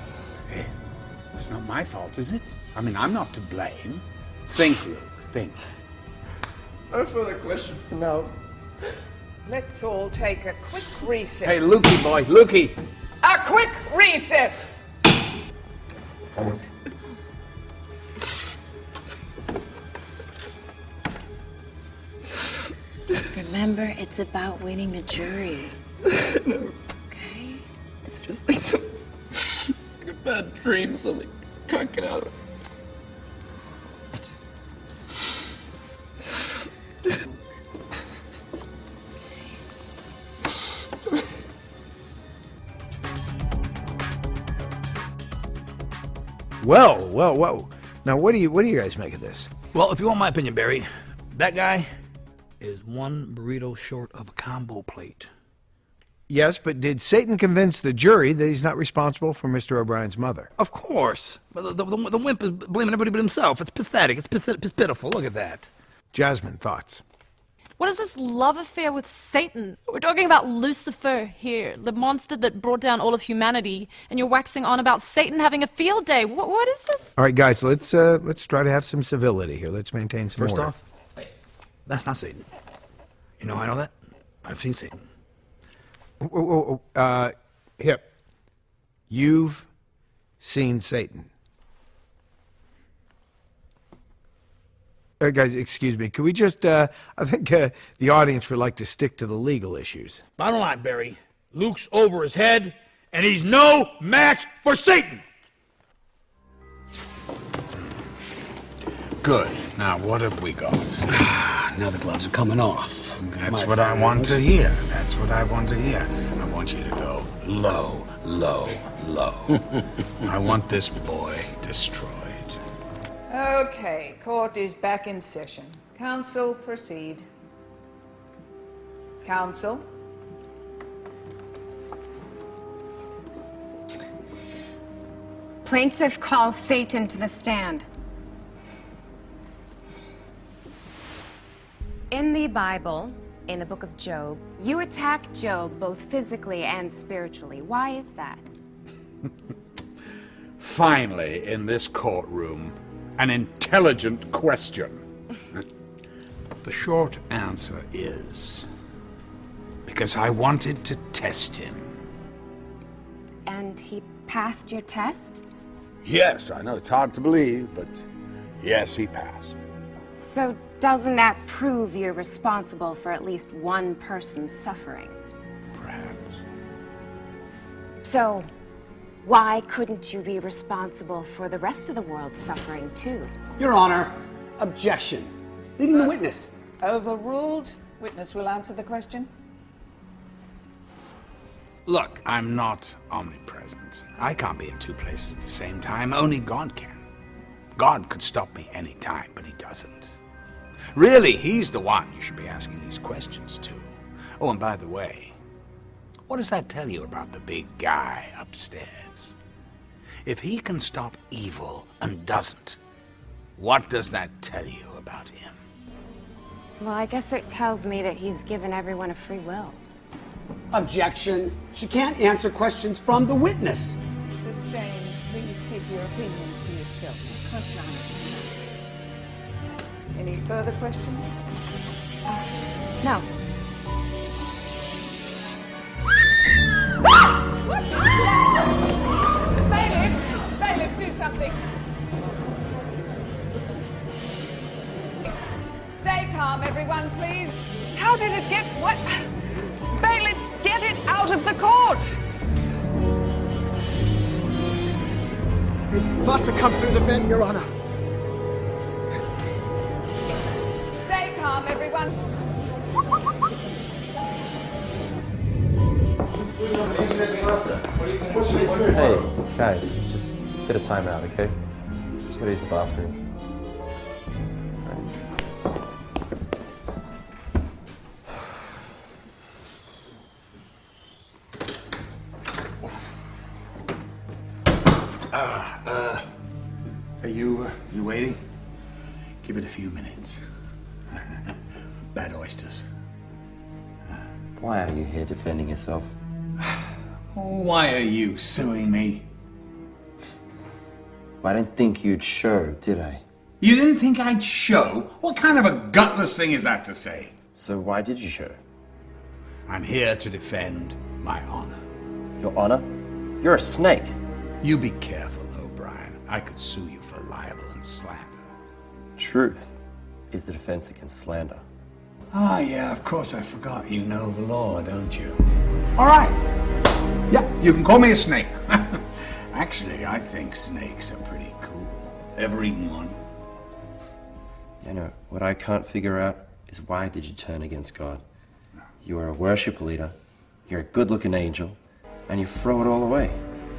hey, it's not my fault, is it? I mean, I'm not to blame. Think, Luke, think. No further questions for now. Let's all take a quick recess. Hey, Lukey boy, Lukey. A quick recess! Remember, it's about winning the jury. No. Okay? It's just like some... It's like a bad dream or something. Can't get out of it. Well. Now, what do you guys make of this? Well, if you want my opinion, Barry, that guy is one burrito short of a combo plate. Yes, but did Satan convince the jury that he's not responsible for Mr. O'Brien's mother? Of course. But the wimp is blaming everybody but himself. It's pathetic. It's pitiful. Look at that. Jasmine, thoughts? What is this love affair with Satan? We're talking about Lucifer here, the monster that brought down all of humanity, and you're waxing on about Satan having a field day. What is this? All right, guys, let's try to have some civility here. Let's maintain some First order. off, that's not Satan. You know I know that? I've seen Satan. Hip, you've seen Satan. Guys, excuse me. Can we just, I think the audience would like to stick to the legal issues. Bottom line, Barry, Luke's over his head, and he's no match for Satan. Good. Now, what have we got? Now the gloves are coming off. That's My what I want friends. to hear. That's what I want to hear. I want you to go low, low, low. I want this boy destroyed. Okay, court is back in session. Counsel, proceed. Counsel. Plaintiff calls Satan to the stand. In the Bible, in the book of Job, you attack Job both physically and spiritually. Why is that? Finally, in this courtroom, an intelligent question. The short answer is because I wanted to test him. And he passed your test? Yes, I know it's hard to believe, but yes, he passed. So doesn't that prove you're responsible for at least one person's suffering? Perhaps. So why couldn't you be responsible for the rest of the world's suffering too? Your Honor, objection. Leading the witness. Overruled. Witness will answer the question. Look, I'm not omnipresent. I can't be in two places at the same time. Only God can. God could stop me any time, but he doesn't. Really, he's the one you should be asking these questions to. Oh, and by the way, what does that tell you about the big guy upstairs? If he can stop evil and doesn't, what does that tell you about him? Well, I guess it tells me that he's given everyone a free will. Objection. She can't answer questions from the witness. Sustained. Please keep your opinions to yourself. Of course, Your Honor. Any further questions? No. What is that? Bailiff! Bailiff, do something. Stay calm, everyone, please. How did it get... What? Bailiff, get it out of the court! It must have come through the vent, Your Honor. Stay calm, everyone. Hey, guys, just get a timeout, okay? Let's go use the bathroom. Are you waiting? Give it a few minutes. Bad oysters. Why are you here defending yourself? Why are you suing me? I didn't think you'd show, did I? You didn't think I'd show? What kind of a gutless thing is that to say? So why did you show? I'm here to defend my honor. Your honor? You're a snake. You be careful, O'Brien. I could sue you for libel and slander. Truth is the defense against slander. Ah, yeah, of course I forgot. You know the law, don't you? All right. Yeah, you can call me a snake. Actually, I think snakes are pretty cool. Ever eaten one? You know, what I can't figure out is why did you turn against God? You are a worship leader, you're a good-looking angel, and you throw it all away.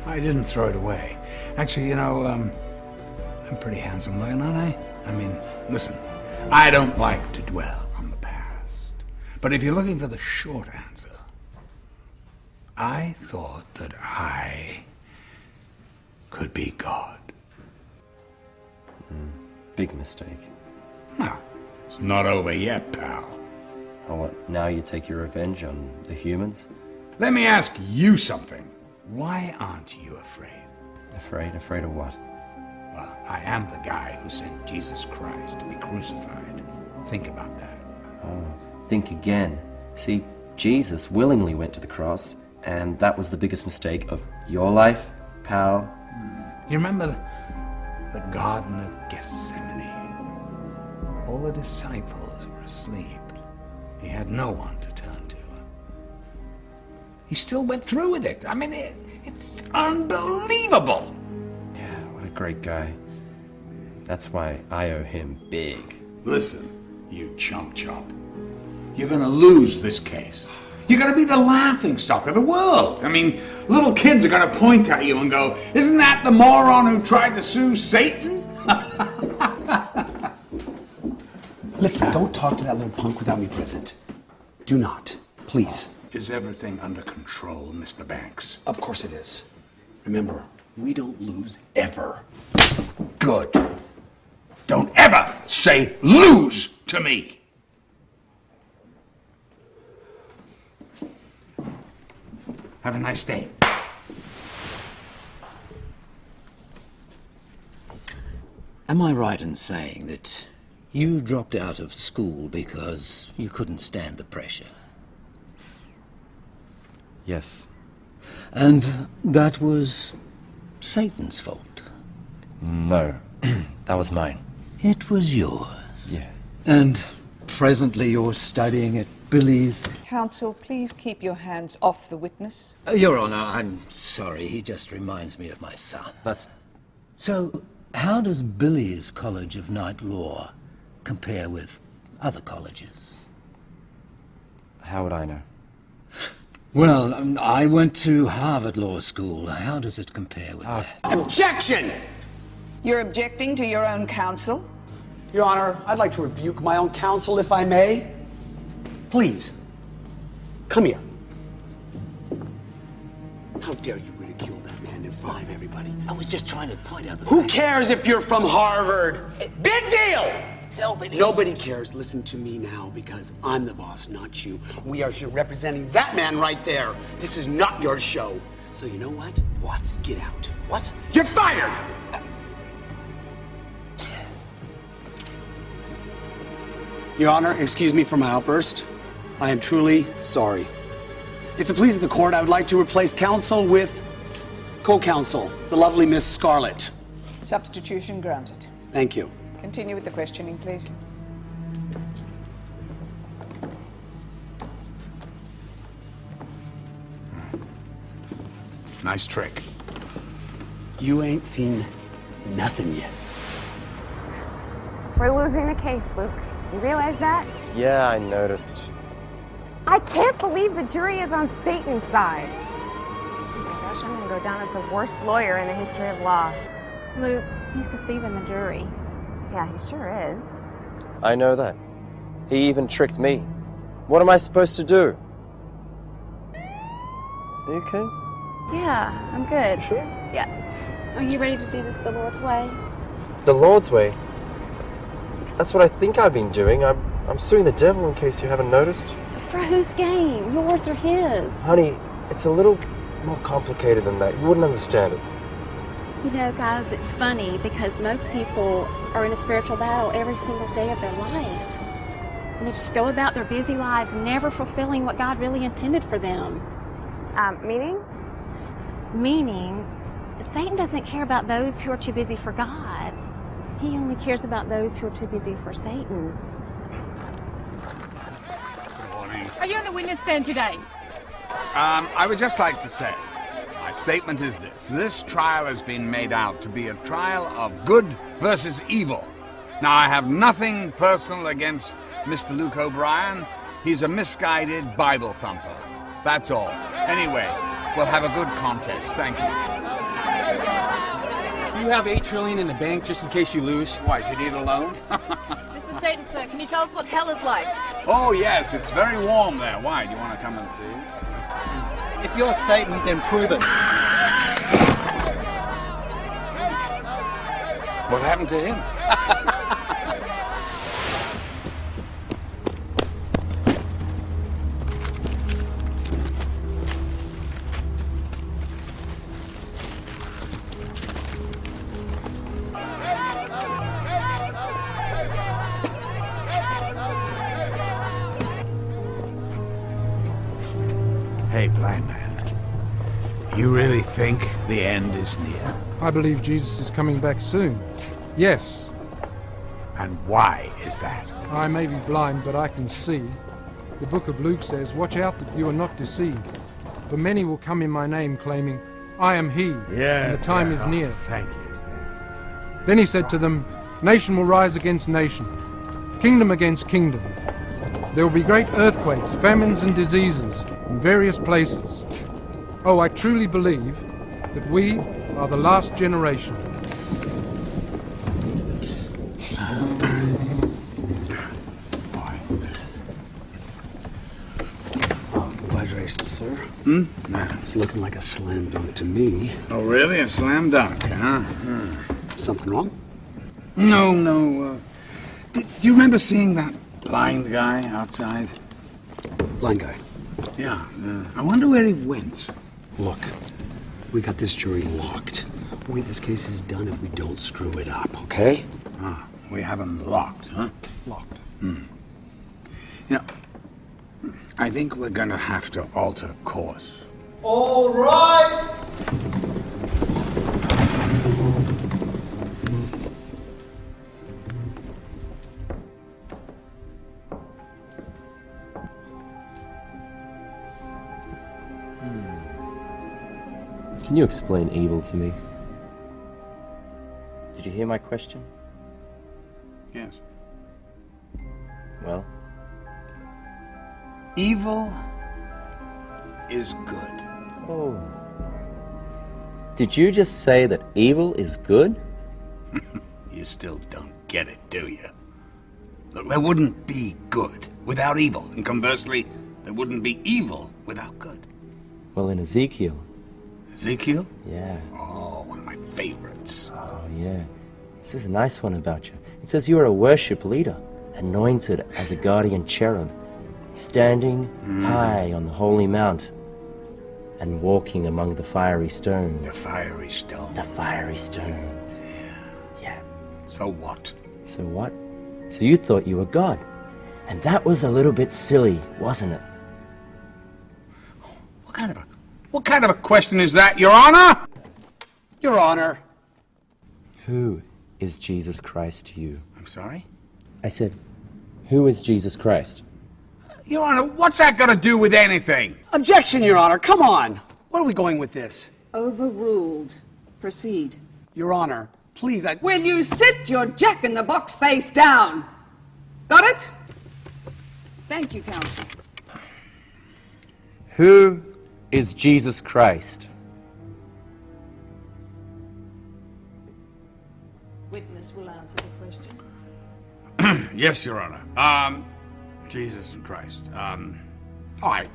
I didn't throw it away. Actually, you know, I'm pretty handsome looking, aren't I? I mean, listen, I don't like to dwell on the past. But if you're looking for the short answer, I thought that I could be God. Big mistake. Well, it's not over yet, pal. Oh, what, now you take your revenge on the humans? Let me ask you something. Why aren't you afraid? Afraid? Afraid of what? Well, I am the guy who sent Jesus Christ to be crucified. Think about that. Oh, think again. See, Jesus willingly went to the cross, and that was the biggest mistake of your life, pal. You remember the Garden of Gethsemane? All the disciples were asleep. He had no one to turn to. He still went through with it. I mean, it's unbelievable. Yeah, what a great guy. That's why I owe him big. Listen, you chump chop. You're gonna lose this case. You're gonna be the laughingstock of the world. I mean, little kids are gonna point at you and go, "Isn't that the moron who tried to sue Satan?" Listen, don't talk to that little punk without me present. Do not. Please. Is everything under control, Mr. Banks? Of course it is. Remember, we don't lose ever. Good. Don't ever say lose to me. Have a nice day. Am I right in saying that you dropped out of school because you couldn't stand the pressure? Yes. And that was Satan's fault? No, that was mine. It was yours? Yeah. And presently you're studying at Billy's? Counsel, please keep your hands off the witness. Your Honor, I'm sorry. He just reminds me of my son. That's... So, how does Billy's College of Night Law compare with other colleges? How would I know? Well, I went to Harvard Law School. How does it compare with that? Objection! You're objecting to your own counsel? Your Honor, I'd like to rebuke my own counsel, if I may. Please, come here. How dare you ridicule that man in front of everybody? I was just trying to point out the Who fact. cares if you're from Harvard? Big deal! Nobody cares. Listen to me now, because I'm the boss, not you. We are here representing that man right there. This is not your show. So you know what? What? Get out. What? You're fired! Your Honor, excuse me for my outburst. I am truly sorry. If it pleases the court, I would like to replace counsel with co-counsel, the lovely Miss Scarlett. Substitution granted. Thank you. Continue with the questioning, please. Nice trick. You ain't seen nothing yet. We're losing the case, Luke. You realize that? Yeah, I noticed. I can't believe the jury is on Satan's side. Oh my gosh, I'm gonna go down as the worst lawyer in the history of law. Luke, he's deceiving the jury. Yeah, he sure is. I know that. He even tricked me. What am I supposed to do? Are you okay? Yeah, I'm good. Sure? Yeah. Are you ready to do this the Lord's way? The Lord's way? That's what I think I've been doing. I'm suing the devil, in case you haven't noticed. For whose gain? Yours or his? Honey, it's a little more complicated than that. You wouldn't understand it. You know, guys, it's funny because most people are in a spiritual battle every single day of their life. And they just go about their busy lives, never fulfilling what God really intended for them. Meaning? Meaning, Satan doesn't care about those who are too busy for God. He only cares about those who are too busy for Satan. Are you on the witness stand today? I would just like to say, my statement is this. This trial has been made out to be a trial of good versus evil. Now, I have nothing personal against Mr. Luke O'Brien. He's a misguided Bible thumper. That's all. Anyway, we'll have a good contest. Thank you. You have $8 trillion in the bank just in case you lose. Why, do you need a loan? Mr. Satan, sir, can you tell us what hell is like? Oh, yes, it's very warm there. Why? Do you want to come and see? If you're Satan, then prove it. What happened to him? Hey, blind man. You really think the end is near? I believe Jesus is coming back soon. Yes. And why is that? I may be blind, but I can see. The book of Luke says, "Watch out that you are not deceived. For many will come in my name, claiming, 'I am he,' and the time is near." Thank you. Then he said to them, Nation will rise against nation, kingdom against kingdom. There will be great earthquakes, famines and diseases in various places. Oh, I truly believe that we are the last generation. Congratulations, sir. It's looking like a slam dunk to me. Oh, really? A slam dunk, huh? Something wrong? No. Do you remember seeing that blind guy outside? Blind guy? Yeah. I wonder where he went. Look, we got this jury locked. The way this case is done if we don't screw it up, okay? We have him locked, huh? Locked. You know, I think we're gonna have to alter course. All rise! Can you explain evil to me? Did you hear my question? Yes. Well? Evil is good. Oh. Did you just say that evil is good? You still don't get it, do you? Look, there wouldn't be good without evil, and conversely, there wouldn't be evil without good. Well, in Ezekiel. Ezekiel? Yeah. Oh, one of my favorites. Oh, yeah. It says a nice one about you. It says you are a worship leader, anointed as a guardian cherub, standing high on the holy mount and walking among the fiery stones. The fiery stones. The fiery stones. Yeah. So what? So what? So you thought you were God. And that was a little bit silly, wasn't it? What kind of a question is that, Your Honor? Your Honor. Who is Jesus Christ to you? I'm sorry? I said, who is Jesus Christ? Your Honor, what's that got to do with anything? Objection, Your Honor. Come on. Where are we going with this? Overruled. Proceed. Your Honor, please, Will you sit your jack-in-the-box face down? Got it? Thank you, counsel. Who is Jesus Christ? Witness will answer the question. Yes, Your Honor. Jesus Christ. All right.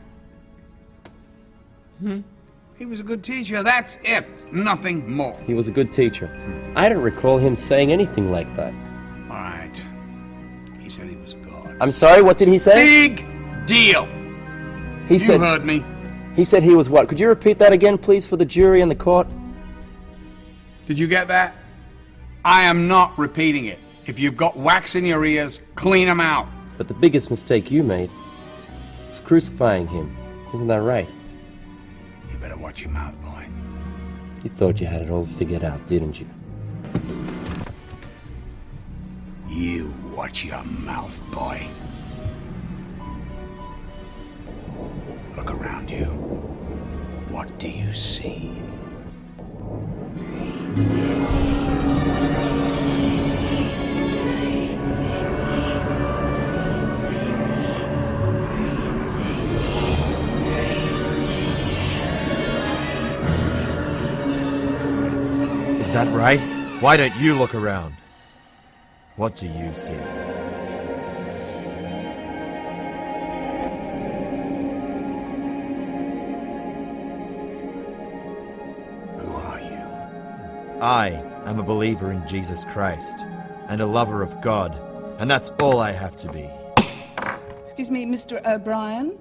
He was a good teacher, that's it. Nothing more. He was a good teacher. I don't recall him saying anything like that. All right. He said he was God. I'm sorry, what did he say? Big deal. He said, you heard me. He said he was what? Could you repeat that again, please, for the jury and the court? Did you get that? I am not repeating it. If you've got wax in your ears, clean them out. But the biggest mistake you made was crucifying him. Isn't that right? You better watch your mouth, boy. You thought you had it all figured out, didn't you? You watch your mouth, boy. Look around you. What do you see? Is that right? Why don't you look around? What do you see? I am a believer in Jesus Christ, and a lover of God, and that's all I have to be. Excuse me, Mr. O'Brien.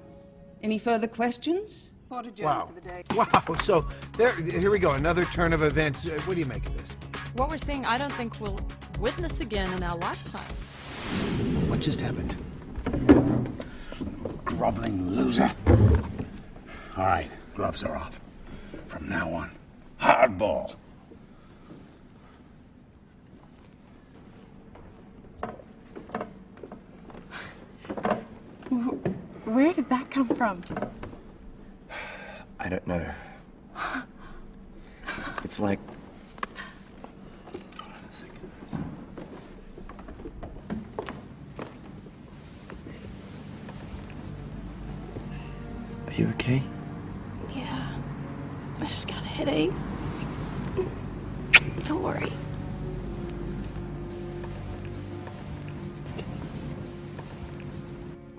Any further questions? Part adjourned for the day. Wow, so here we go, another turn of events. What do you make of this? What we're seeing, I don't think we'll witness again in our lifetime. What just happened? Groveling loser. All right, gloves are off. From now on, hardball. Where did that come from? I don't know. It's like... headache. Don't worry.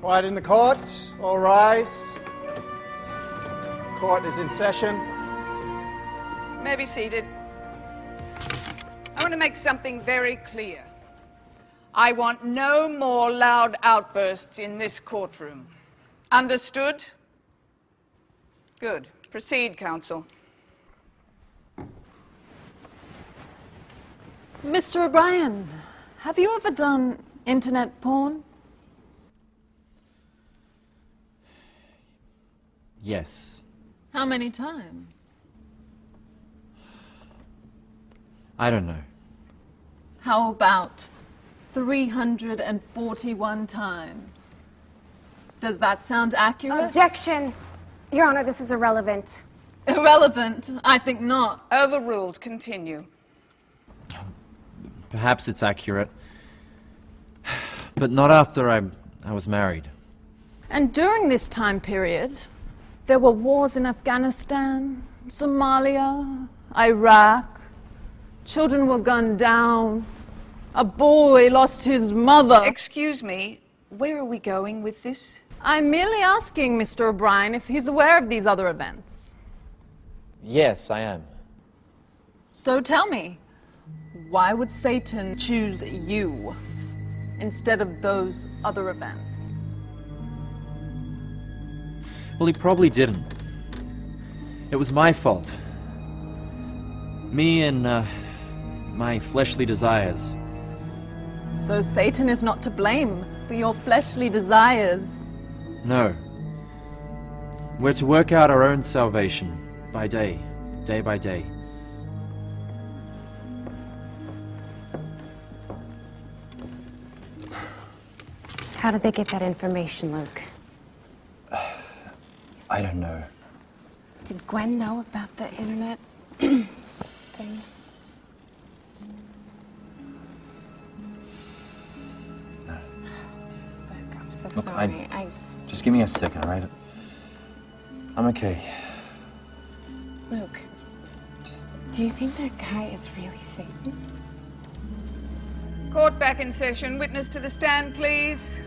Quiet in the court. All rise. Court is in session. May be seated. I want to make something very clear. I want no more loud outbursts in this courtroom. Understood? Good. Proceed, counsel. Mr. O'Brien, have you ever done internet porn? Yes. How many times? I don't know. How about 341 times? Does that sound accurate? Objection! Your Honor, this is irrelevant. Irrelevant? I think not. Overruled. Continue. Perhaps it's accurate. But not after I was married. And during this time period, there were wars in Afghanistan, Somalia, Iraq. Children were gunned down. A boy lost his mother. Excuse me, where are we going with this? I'm merely asking Mr. O'Brien if he's aware of these other events. Yes, I am. So tell me, why would Satan choose you instead of those other events? Well, he probably didn't. It was my fault. Me and, my fleshly desires. So Satan is not to blame for your fleshly desires. No. We're to work out our own salvation by day by day. How did they get that information, Luke? I don't know. Did Gwen know about the internet thing? No. Luke, I'm so Look, sorry. just give me a second, all right? I'm okay. Luke, do you think that guy is really Satan? Court back in session. Witness to the stand, please.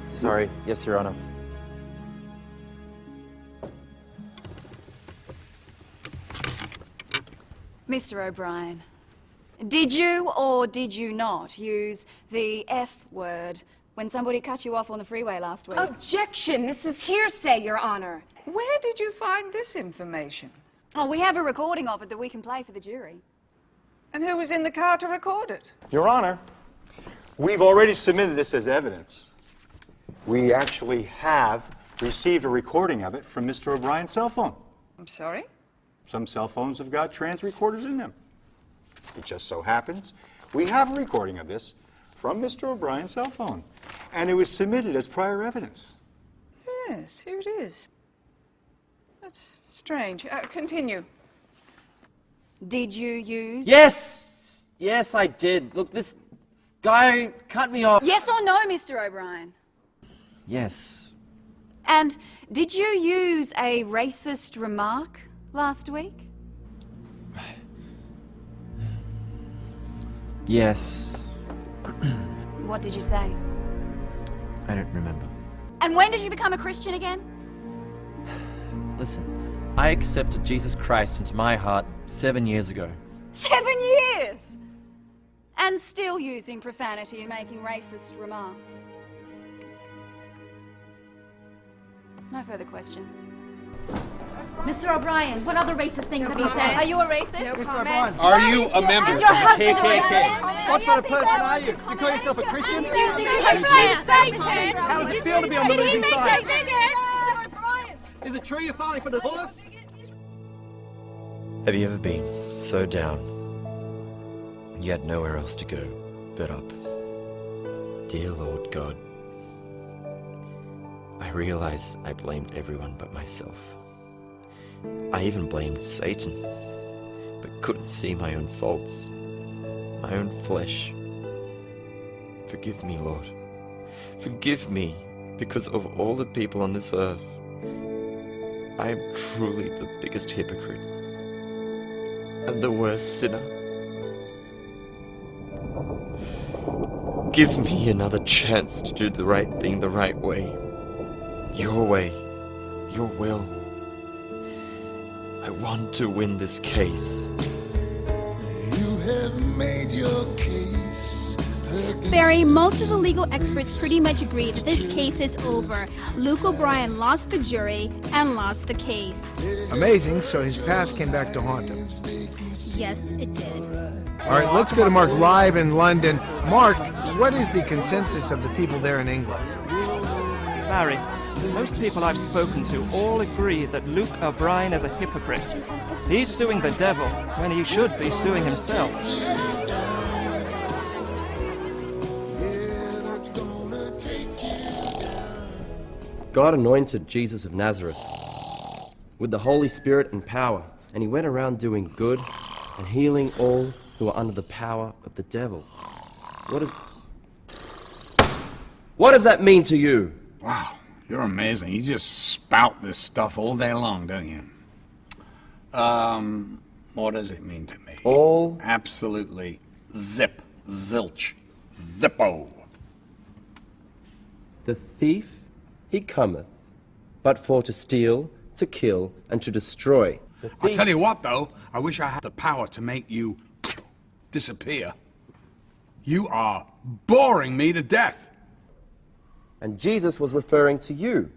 Sorry. Yes, Your Honor. Mr. O'Brien, did you or did you not use the F word when somebody cut you off on the freeway last week? Objection! This is hearsay, Your Honor. Where did you find this information? Oh, we have a recording of it that we can play for the jury. And who was in the car to record it? Your Honor, we've already submitted this as evidence. We actually have received a recording of it from Mr. O'Brien's cell phone. I'm sorry? Some cell phones have got trans recorders in them. It just so happens we have a recording of this from Mr. O'Brien's cell phone, and it was submitted as prior evidence. Yes, here it is. That's strange. Continue. Did you use... Yes! Yes, I did. Look, this guy cut me off. Yes or no, Mr. O'Brien? Yes. And did you use a racist remark last week? Yes. What did you say? I don't remember. And when did you become a Christian again? Listen, I accepted Jesus Christ into my heart 7 years ago. 7 years! And still using profanity and making racist remarks. No further questions. Mr. O'Brien, what other racist things have you said? Are you a racist? No comment. Are you a member of the KKK? What sort of person are you? You call yourself a Christian? How does it feel to be on the losing side? Is it true you're filing for divorce? Have you ever been so down, and you had nowhere else to go but up? Dear Lord God, I realize I blamed everyone but myself. I even blamed Satan, but couldn't see my own faults, my own flesh. Forgive me, Lord. Forgive me, because of all the people on this earth, I am truly the biggest hypocrite and the worst sinner. Give me another chance to do the right thing the right way. Your way, your will. I want to win this case. You have made your case. Barry, most of the legal experts pretty much agree that this case is over. Luke O'Brien lost the jury and lost the case. Amazing, so his past came back to haunt him. Yes, it did. All right, let's go to Mark live in London. Mark, what is the consensus of the people there in England? Barry, most people I've spoken to all agree that Luke O'Brien is a hypocrite. He's suing the devil when he should be suing himself. God anointed Jesus of Nazareth with the Holy Spirit and power, and he went around doing good and healing all who are under the power of the devil. What does that mean to you? Wow, you're amazing. You just spout this stuff all day long, don't you? What does it mean to me? All? Absolutely zip, zilch, zippo. The thief, he cometh, but for to steal, to kill, and to destroy. I'll tell you what, though, I wish I had the power to make you disappear. You are boring me to death. And Jesus was referring to you.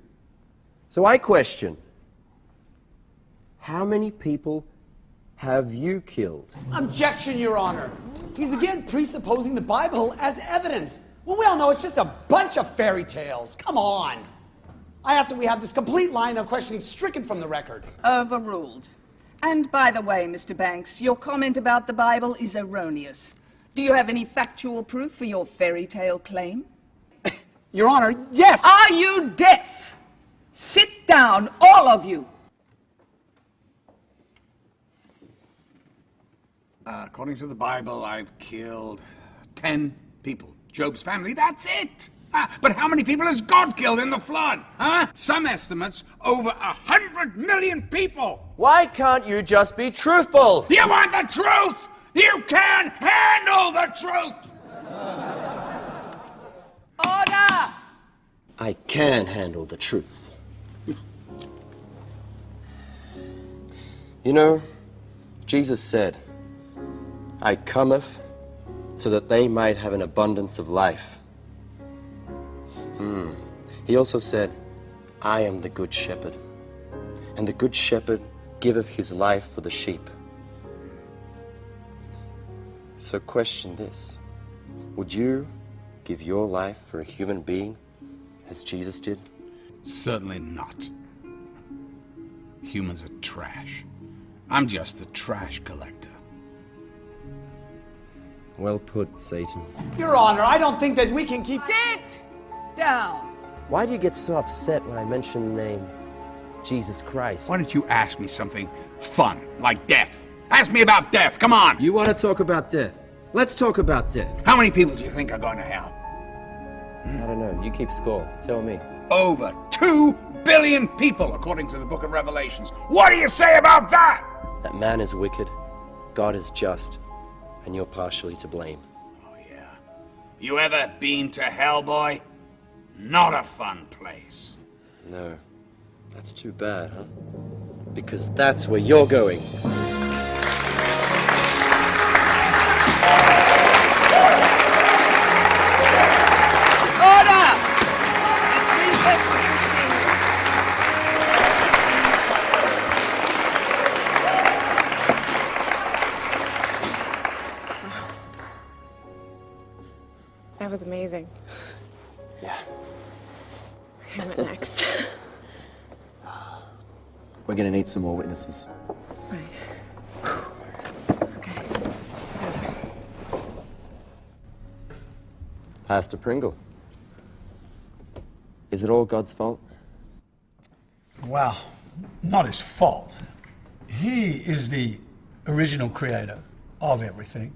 So I question, how many people have you killed? Objection, Your Honor. He's again presupposing the Bible as evidence. Well, we all know it's just a bunch of fairy tales. Come on. I ask that we have this complete line of questioning stricken from the record. Overruled. And by the way, Mr. Banks, your comment about the Bible is erroneous. Do you have any factual proof for your fairy tale claim? Your Honor, yes! Are you deaf? Sit down, all of you. According to the Bible, I've killed 10 people. Job's family, that's it! But how many people has God killed in the flood? Huh? Some estimates, over 100 million people! Why can't you just be truthful? You want the truth! You can't handle the truth! Order! I can handle the truth. You know, Jesus said, I cometh so that they might have an abundance of life. He also said, I am the good shepherd, and the good shepherd giveth his life for the sheep. So question this, would you give your life for a human being as Jesus did? Certainly not. Humans are trash. I'm just a trash collector. Well put, Satan. Your Honor, I don't think that we can keep... Sit down. Why do you get so upset when I mention the name Jesus Christ? Why don't you ask me something fun, like death? Ask me about death, come on! You want to talk about death? Let's talk about death. How many people do you think are going to hell? I don't know. You keep score. Tell me. Over 2 billion people, according to the book of Revelations. What do you say about that? That man is wicked, God is just, and you're partially to blame. Oh, yeah. You ever been to hell, boy? Not a fun place. No. That's too bad, huh? Because that's where you're going. Order! It's recess for 15 minutes. That was amazing. Yeah. What next? We're gonna need some more witnesses. Right. Pastor Pringle, is it all God's fault? Well, not his fault. He is the original creator of everything.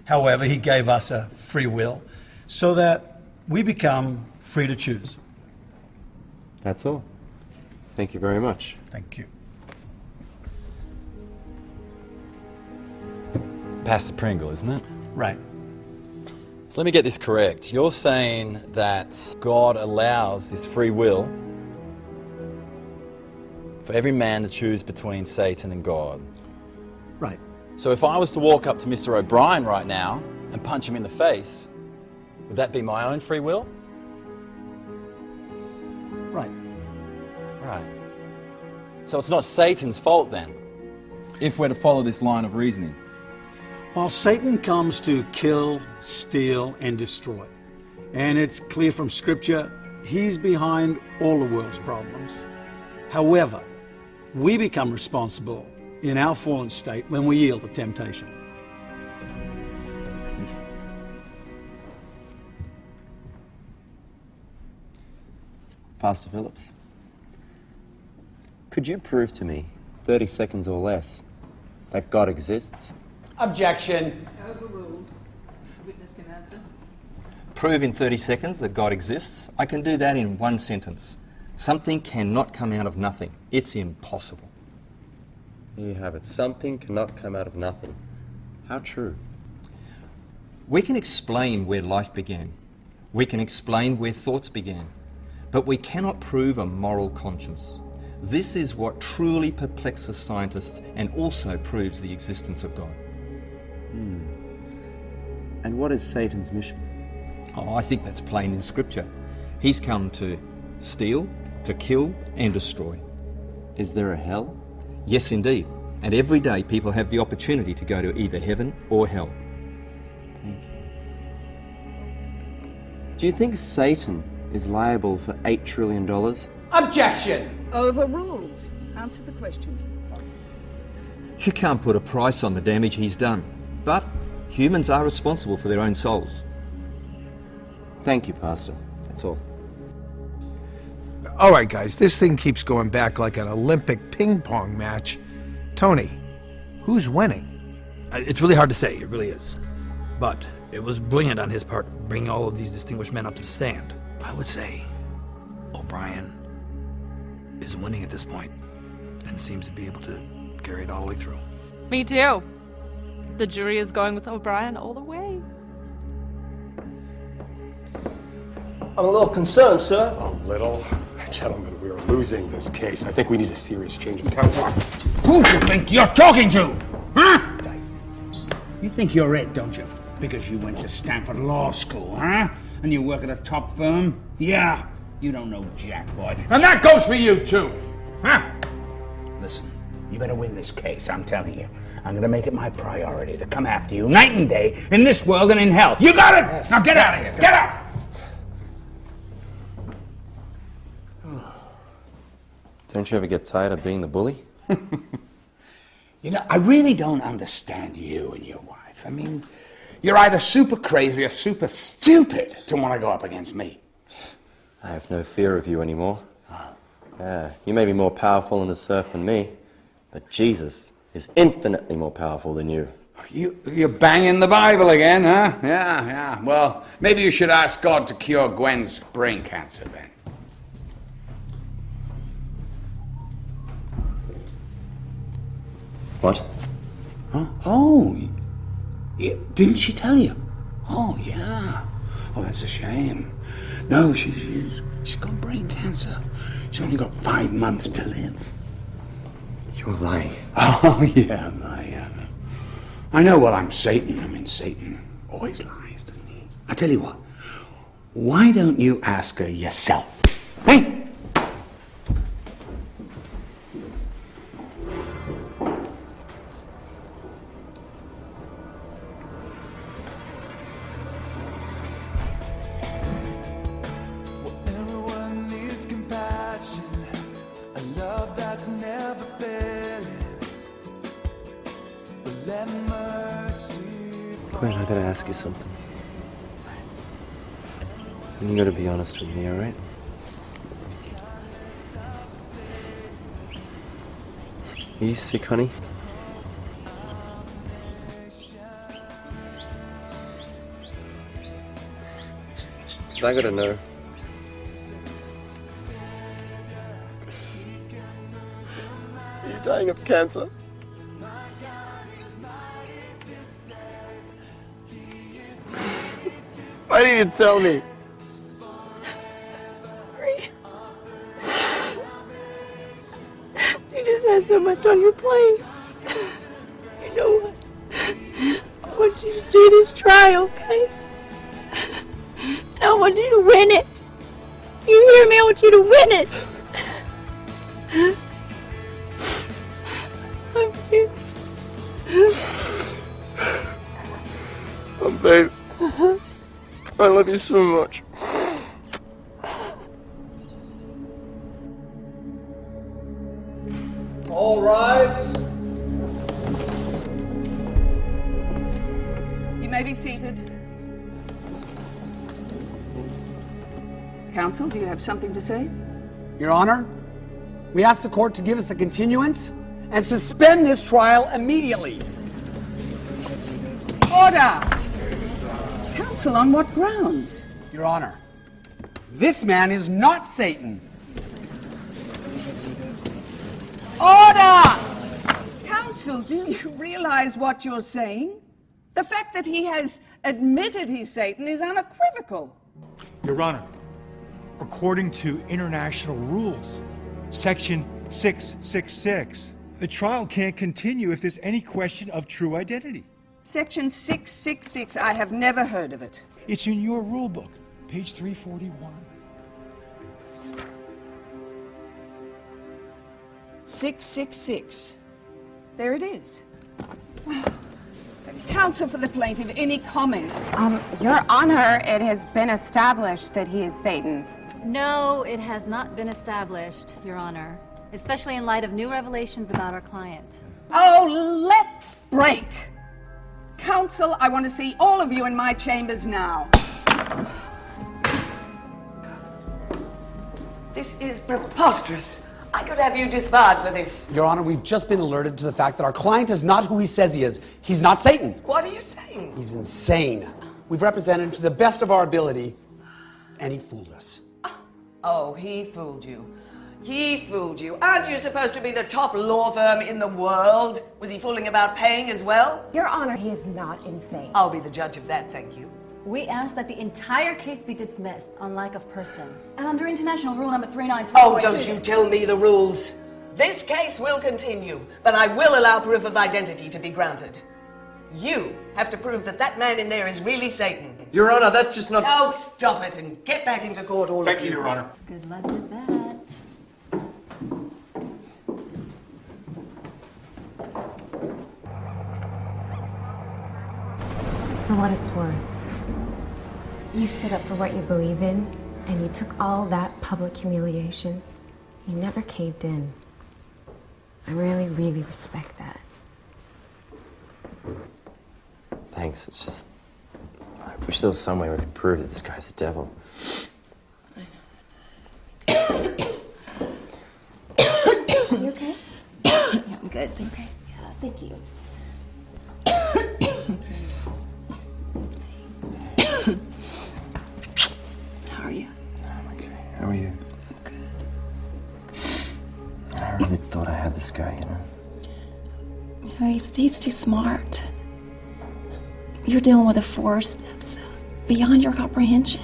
However, he gave us a free will so that we become free to choose. That's all. Thank you very much. Thank you. Pastor Pringle, isn't it? Right. So let me get this correct. You're saying that God allows this free will for every man to choose between Satan and God. Right. So if I was to walk up to Mr. O'Brien right now and punch him in the face, would that be my own free will? Right. Right. So it's not Satan's fault then, if we're to follow this line of reasoning. Well, Satan comes to kill, steal, and destroy. And it's clear from Scripture, he's behind all the world's problems. However, we become responsible in our fallen state when we yield to temptation. Pastor Phillips, could you prove to me, 30 seconds or less, that God exists? Objection. Overruled. Witness can answer. Prove in 30 seconds that God exists? I can do that in one sentence. Something cannot come out of nothing. It's impossible. Here you have it. Something cannot come out of nothing. How true? We can explain where life began. We can explain where thoughts began. But we cannot prove a moral conscience. This is what truly perplexes scientists and also proves the existence of God. And what is Satan's mission? Oh, I think that's plain in Scripture. He's come to steal, to kill and destroy. Is there a hell? Yes, indeed. And every day people have the opportunity to go to either heaven or hell. Thank you. Do you think Satan is liable for $8 trillion? Objection. Overruled. Answer the question. You can't put a price on the damage he's done, but humans are responsible for their own souls. Thank you, Pastor. That's all. All right, guys, this thing keeps going back like an Olympic ping pong match. Tony, who's winning? It's really hard to say, it really is. But it was brilliant on his part, bringing all of these distinguished men up to the stand. I would say O'Brien is winning at this point and seems to be able to carry it all the way through. Me too. The jury is going with O'Brien all the way. I'm a little concerned, sir. A little? Gentlemen, we are losing this case. I think we need a serious change of counsel. Who do you think you're talking to? Huh? You think you're it, don't you? Because you went to Stanford Law School, huh? And you work at a top firm? Yeah, you don't know jack, boy. And that goes for you, too! Huh? Listen, you better win this case, I'm telling you. I'm gonna make it my priority to come after you night and day, in this world and in hell. You got it? Yes. Now get out of here! Get out! Don't you ever get tired of being the bully? You know, I really don't understand you and your wife. I mean, you're either super crazy or super stupid to want to go up against me. I have no fear of you anymore. Yeah, you may be more powerful in the surf than me, but Jesus is infinitely more powerful than you. You're banging the Bible again, huh? Yeah. Well, maybe you should ask God to cure Gwen's brain cancer then. What? Huh? Oh, didn't she tell you? Oh, yeah. Oh, that's a shame. No, she's got brain cancer. She's only got 5 months to live. You're lying. Oh, yeah, I am. I know, well, I'm Satan. I mean, Satan always lies, doesn't he? I tell you what, why don't you ask her yourself? Hey! Gwen, I gotta ask you something. And you gotta be honest with me, alright? Are you sick, honey? Cause I gotta know. Are you dying of cancer? Why didn't you tell me? You just had so much on your plate. You know what? I want you to do this trial, okay? I want you to win it. You hear me? I want you to win it. I love you. Oh, babe. I love you so much. All rise. You may be seated. Counsel, do you have something to say? Your Honor, we ask the court to give us a continuance and suspend this trial immediately. Order! Counsel, on what grounds? Your Honor, this man is not Satan. Order! Counsel, do you realize what you're saying? The fact that he has admitted he's Satan is unequivocal. Your Honor, according to international rules, Section 666, the trial can't continue if there's any question of true identity. Section 666, I have never heard of it. It's in your rule book, page 341. 666. There it is. Counsel for the plaintiff, any comment? Your Honor, it has been established that he is Satan. No, it has not been established, Your Honor, especially in light of new revelations about our client. Oh, let's break. Counsel, I want to see all of you in my chambers now. This is preposterous. I could have you disbarred for this. Your Honor, we've just been alerted to the fact that our client is not who he says he is. He's not Satan. What are you saying? He's insane. We've represented him to the best of our ability, and he fooled us. Oh, he fooled you. He fooled you. Aren't you supposed to be the top law firm in the world? Was he fooling about paying as well? Your Honor, he is not insane. I'll be the judge of that, thank you. We ask that the entire case be dismissed on lack of person. And under international rule number 393.2... Oh, don't you tell me the rules. This case will continue, but I will allow proof of identity to be granted. You have to prove that that man in there is really Satan. Your Honor, that's just not... Oh, stop it and get back into court, all of you. Thank you, Your Honor. Good luck with that. For what it's worth, you stood up for what you believe in, and you took all that public humiliation. You never caved in. I really, really respect that. Thanks, it's just... I wish there was some way we could prove that this guy's a devil. Are you okay? Yeah, I'm good. Okay. Yeah, thank you. How are you? I'm okay. How are you? Good. I really thought I had this guy, you know? You know, he's too smart. You're dealing with a force that's beyond your comprehension.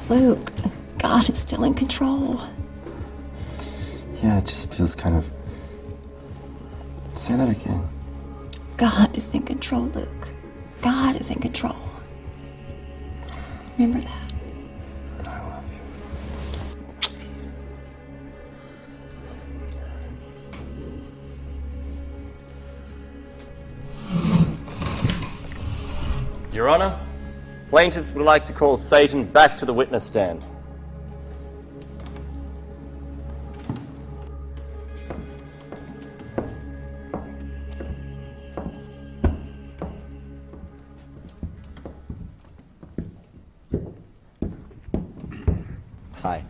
But Luke, God is still in control. Yeah, it just feels kind of... Say that again. God is in control, Luke. God is in control. Remember that. I love you. Your Honor, plaintiffs would like to call Satan back to the witness stand. Hi.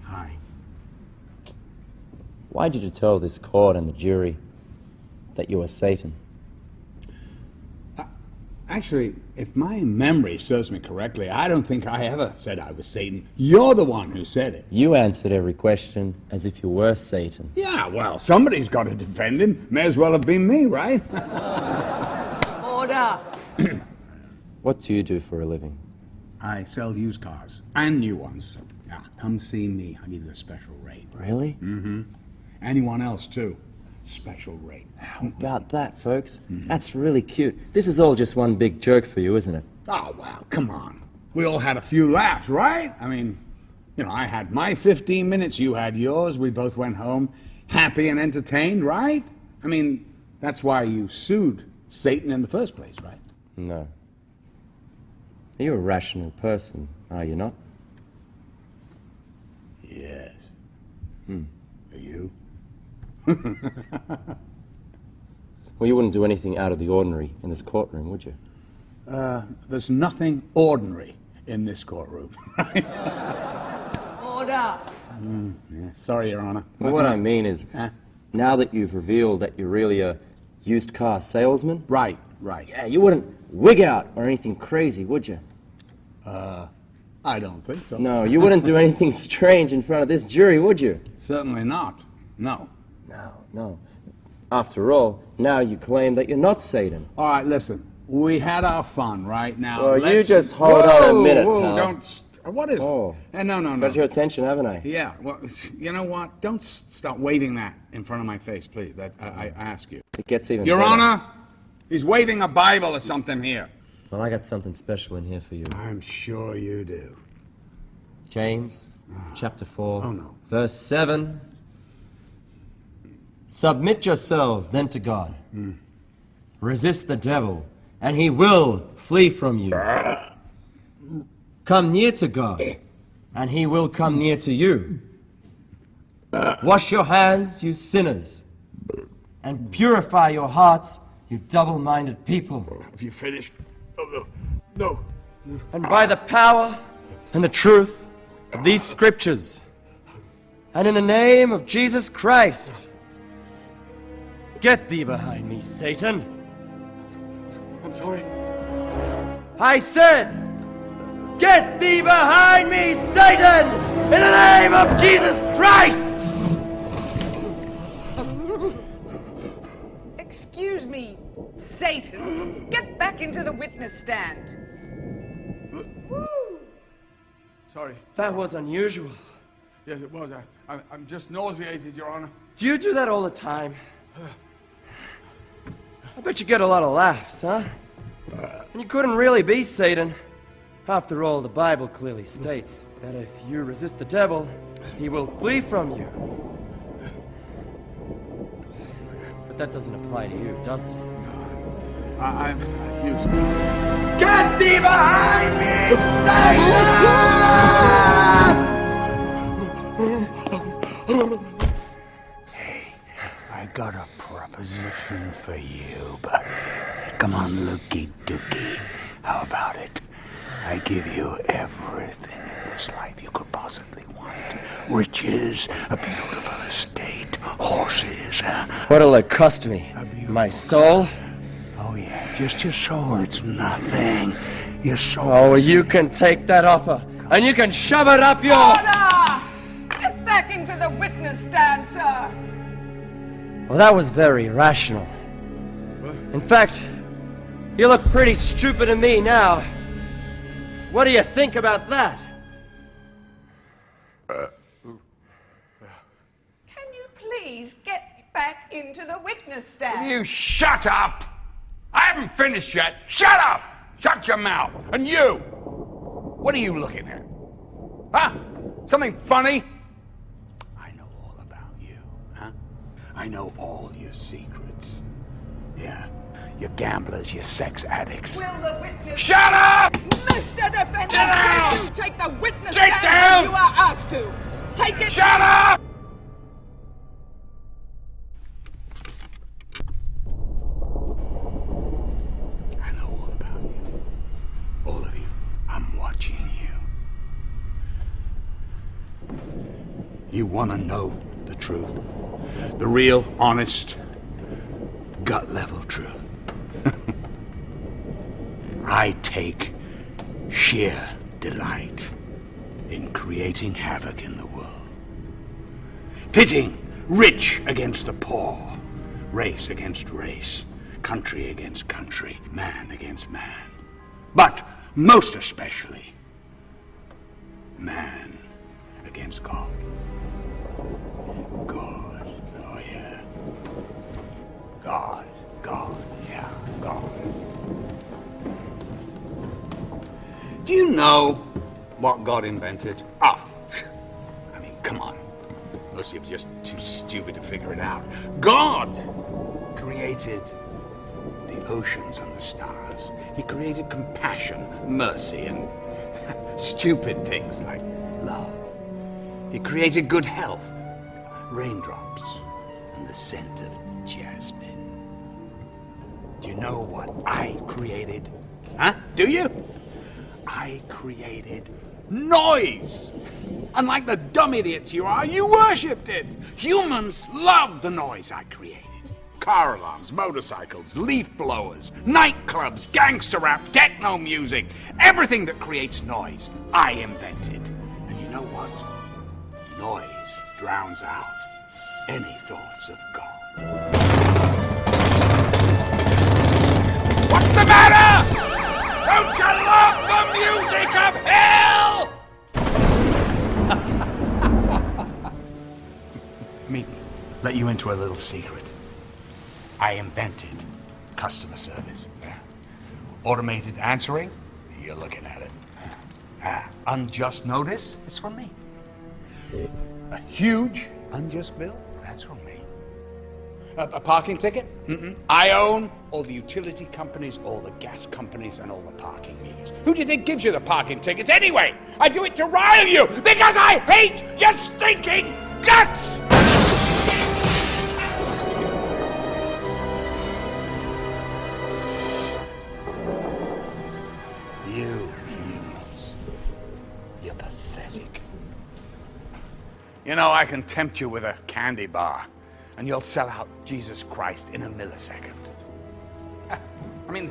Hi. Why did you tell this court and the jury that you were Satan? Actually, if my memory serves me correctly, I don't think I ever said I was Satan. You're the one who said it. You answered every question as if you were Satan. Yeah, well, somebody's got to defend him. May as well have been me, right? Order. What do you do for a living? I sell used cars, and new ones. Yeah, come see me. I'll give you a special rate. Really? Mm-hmm. Anyone else, too. Special rate. How about that, folks? That's really cute. This is all just one big joke for you, isn't it? Oh, well, come on. We all had a few laughs, right? I mean, you know, I had my 15 minutes, you had yours. We both went home happy and entertained, right? I mean, that's why you sued Satan in the first place, right? No. You're a rational person, are you not? Yes. Are you? Well, you wouldn't do anything out of the ordinary in this courtroom, would you? There's nothing ordinary in this courtroom. Order! Yeah. Sorry, Your Honor. Well, what I mean is, now that you've revealed that you're really a used car salesman... Right. Yeah, you wouldn't wig out or anything crazy, would you? I don't think so. No, you wouldn't do anything strange in front of this jury, would you? Certainly not. No. No. After all, now you claim that you're not Satan. All right, listen. We had our fun, right? Now, Well, let's... you just hold on a minute, Whoa, pal. don't... What is... Oh. No. Got your attention, haven't I? Yeah, well, you know what? Don't start waving that in front of my face, please. That I ask you. It gets even Your better. Honor, he's waving a Bible or something here. Well, I got something special in here for you. I'm sure you do. James, chapter 4, verse 7. Submit yourselves then to God. Resist the devil, and he will flee from you. Come near to God, and he will come near to you. Wash your hands, you sinners, and purify your hearts, you double-minded people. Have you finished? No. And by the power and the truth of these scriptures, and in the name of Jesus Christ, get thee behind me, Satan. I'm sorry. I said, get thee behind me, Satan, in the name of Jesus Christ. Excuse me, Satan. Get back into the witness stand. Sorry. That was unusual. Yes, it was. I'm just nauseated, Your Honor. Do you do that all the time? I bet you get a lot of laughs, huh? And you couldn't really be Satan. After all, the Bible clearly states that if you resist the devil, he will flee from you. But that doesn't apply to you, does it? I'm used to it. Get thee behind me, Satan! Hey, I got a proposition for you, buddy. Come on, looky dookie. How about it? I give you everything in this life you could possibly want. Riches, a beautiful estate, horses. What'll it cost me? My soul? Oh, yeah, just your soul. It's nothing. Your soul. Oh, you can take that offer, and you can shove it up your... Order! Get back into the witness stand, sir. Well, that was very irrational. In fact, you look pretty stupid to me now. What do you think about that? Can you please get back into the witness stand? You shut up! I haven't finished yet. Shut up! Shut your mouth. And you! What are you looking at? Huh? Something funny? I know all about you, huh? I know all your secrets. Yeah. Your gamblers, your sex addicts. Will the witness... Shut up! Mr. Defendant, Sit down! will you take the witness Sit stand down! when you are asked to? Take it... Shut up! I know all about you. All of you. I'm watching you. You want to know the truth. The real, honest, gut-level truth. I take sheer delight in creating havoc in the world. Pitting rich against the poor, race against race, country against country, man against man. but most especially man against God. God, oh yeah. God, yeah, God. Do you know what God invented? Oh, I mean, come on. Most of you are just too stupid to figure it out. God created the oceans and the stars. He created compassion, mercy, and stupid things like love. He created good health, raindrops, and the scent of jasmine. Do you know what I created? Huh? Do you? I created noise. Unlike the dumb idiots you are, you worshipped it. Humans love the noise I created. Car alarms, motorcycles, leaf blowers, nightclubs, gangster rap, techno music, everything that creates noise, I invented. And you know what? Noise drowns out any thoughts of God. What's the matter? Don't you love the music of hell? Let me let you into a little secret. I invented customer service. Yeah. Automated answering, you're looking at it. Unjust notice, it's from me. A huge unjust bill, that's from me. A parking ticket? I own all the utility companies, all the gas companies, and all the parking meters. Who do you think gives you the parking tickets anyway? I do it to rile you, because I hate your stinking guts! You humans, you're pathetic. You know, I can tempt you with a candy bar, and you'll sell out Jesus Christ in a millisecond. I mean,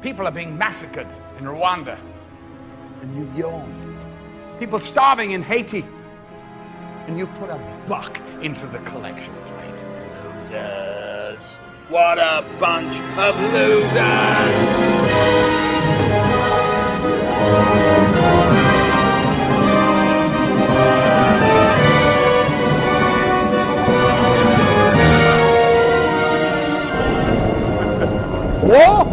people are being massacred in Rwanda, and you yawn. People starving in Haiti, and you put a buck into the collection plate. Losers. What a bunch of losers! War?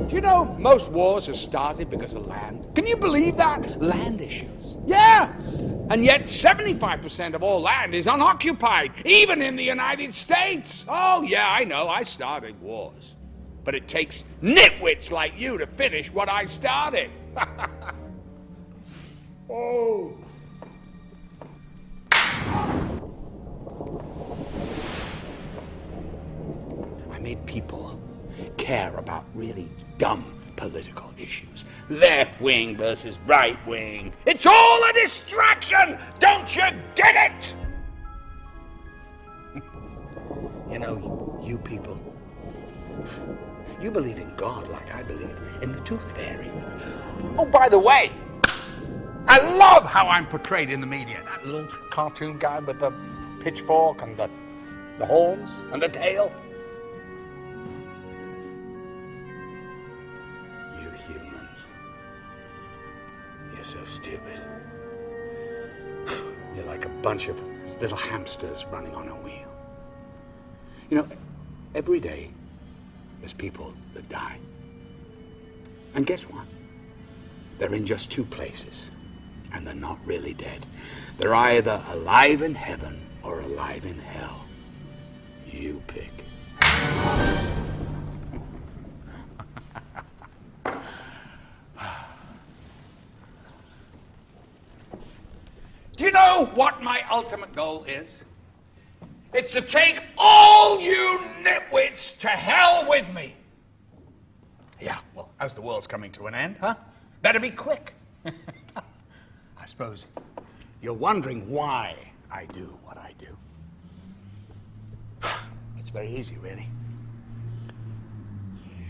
Do you know most wars are started because of land? Can you believe that? Land issues. Yeah! And yet 75% of all land is unoccupied, even in the United States. Oh, yeah, I know, I started wars. But it takes nitwits like you to finish what I started. Oh. I made people care about really dumb political issues. Left wing versus right wing. It's all a distraction! Don't you get it? You know, you people, you believe in God like I believe in the tooth fairy. Oh, by the way, I love how I'm portrayed in the media. That little cartoon guy with the pitchfork and the horns and the tail. You humans, you're so stupid. You're like a bunch of little hamsters running on a wheel. You know, every day there's people that die. And guess what? They're in just two places. And they're not really dead. They're either alive in heaven or alive in hell. You pick. Do you know what my ultimate goal is? It's to take all you nitwits to hell with me. Yeah, well, as the world's coming to an end, huh? Better be quick. I suppose you're wondering why I do what I do. It's very easy, really.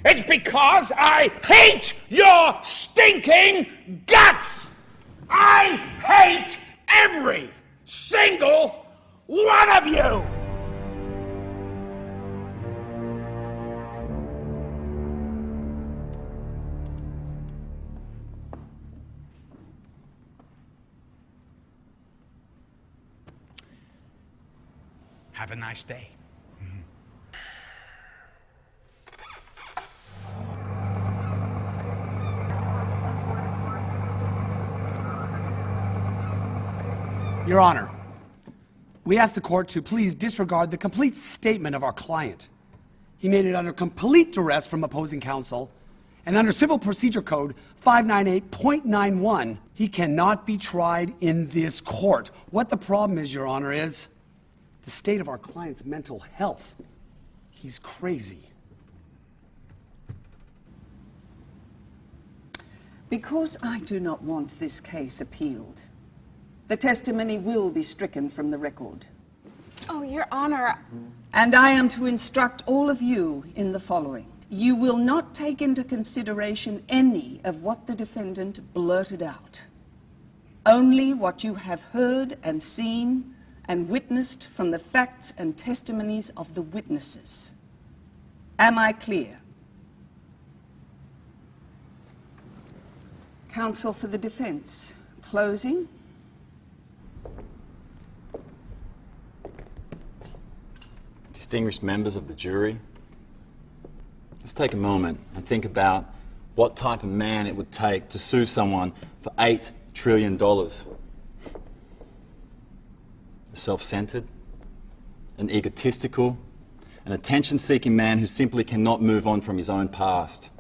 It's because I hate your stinking guts! I hate every single one of you! Have a nice day. Your Honor, we ask the court to please disregard the complete statement of our client. He made it under complete duress from opposing counsel, and under Civil Procedure Code 598.91, he cannot be tried in this court. What the problem is, Your Honor, is the state of our client's mental health. He's crazy. Because I do not want this case appealed, the testimony will be stricken from the record. Oh, Your Honor. And I am to instruct all of you in the following. You will not take into consideration any of what the defendant blurted out. Only what you have heard and seen and witnessed from the facts and testimonies of the witnesses. Am I clear? Counsel for the defense, closing. Distinguished members of the jury, let's take a moment and think about what type of man it would take to sue someone for $8 trillion. A self-centered, an egotistical, an attention-seeking man who simply cannot move on from his own past.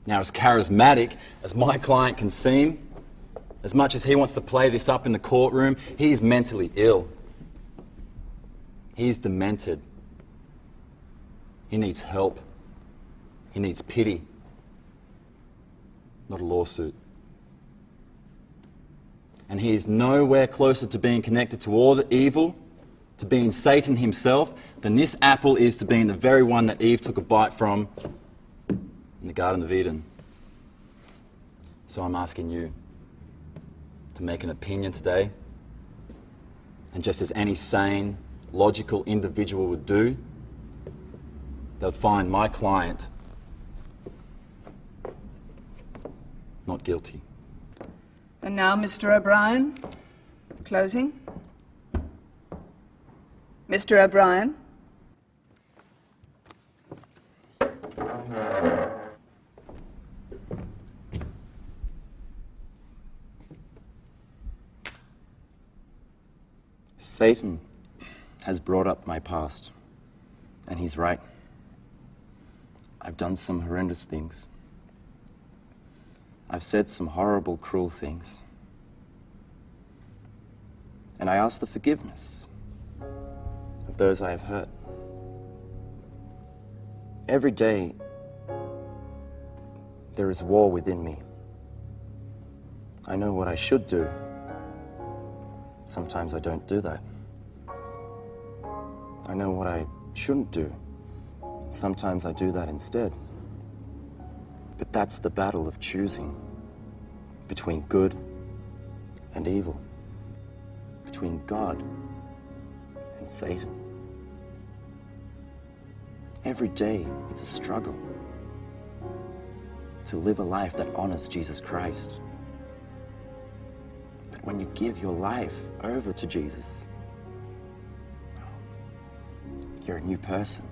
Now, as charismatic as my client can seem, as much as he wants to play this up in the courtroom, he is mentally ill. He's demented. He needs help. He needs pity, not a lawsuit. And he is nowhere closer to being connected to all the evil, to being Satan himself, than this apple is to being the very one that Eve took a bite from in the Garden of Eden. So I'm asking you to make an opinion today, and just as any sane, logical individual would do, they'll find my client not guilty. And now, Mr. O'Brien, closing. Mr. O'Brien. Satan has brought up my past, and he's right. I've done some horrendous things. I've said some horrible, cruel things. And I ask the forgiveness of those I have hurt. Every day, there is war within me. I know what I should do. Sometimes I don't do that. I know what I shouldn't do. Sometimes I do that instead. But that's the battle of choosing between good and evil, between God and Satan. Every day, it's a struggle to live a life that honors Jesus Christ. But when you give your life over to Jesus, you're a new person.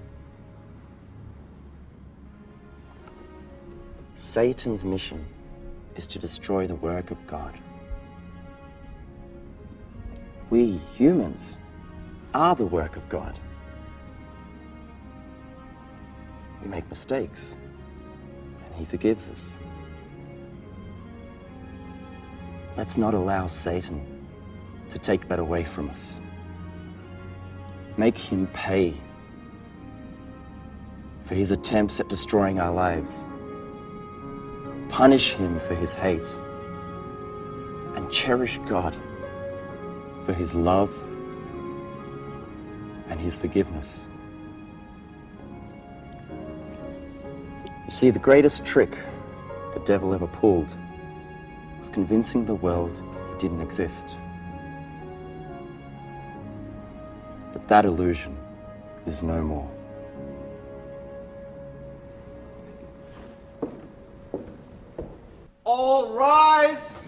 Satan's mission is to destroy the work of God. We humans are the work of God. We make mistakes, and He forgives us. Let's not allow Satan to take that away from us. Make him pay for his attempts at destroying our lives. Punish him for his hate, and cherish God for his love and his forgiveness. You see, the greatest trick the devil ever pulled was convincing the world he didn't exist. But that illusion is no more. All rise!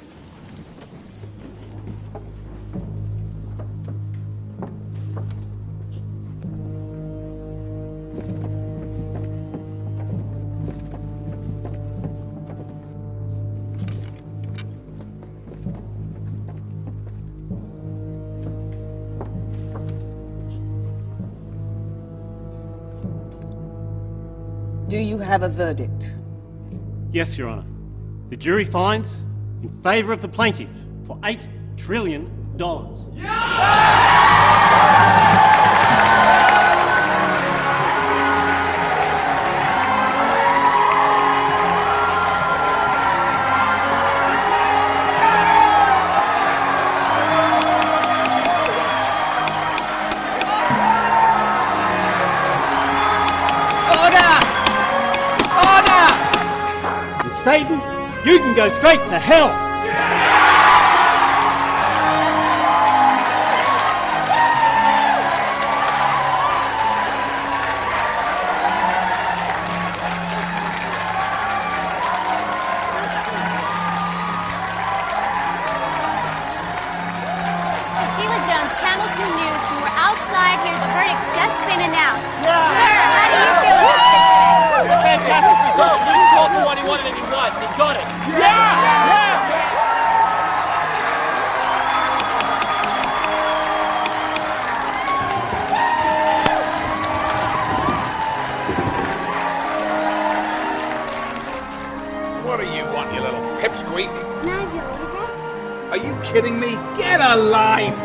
Do you have a verdict? Yes, Your Honor. The jury finds in favor of the plaintiff for $8 trillion. Satan, you can go straight to hell! Sheila Jones, Channel 2 News, and we're outside here. The verdict's just been announced. How do you feel about it? It's a fantastic result. He didn't call for what he wanted and he won. He got it. What do you want, you little pipsqueak? Can I have your autograph? Are you kidding me? Get a life!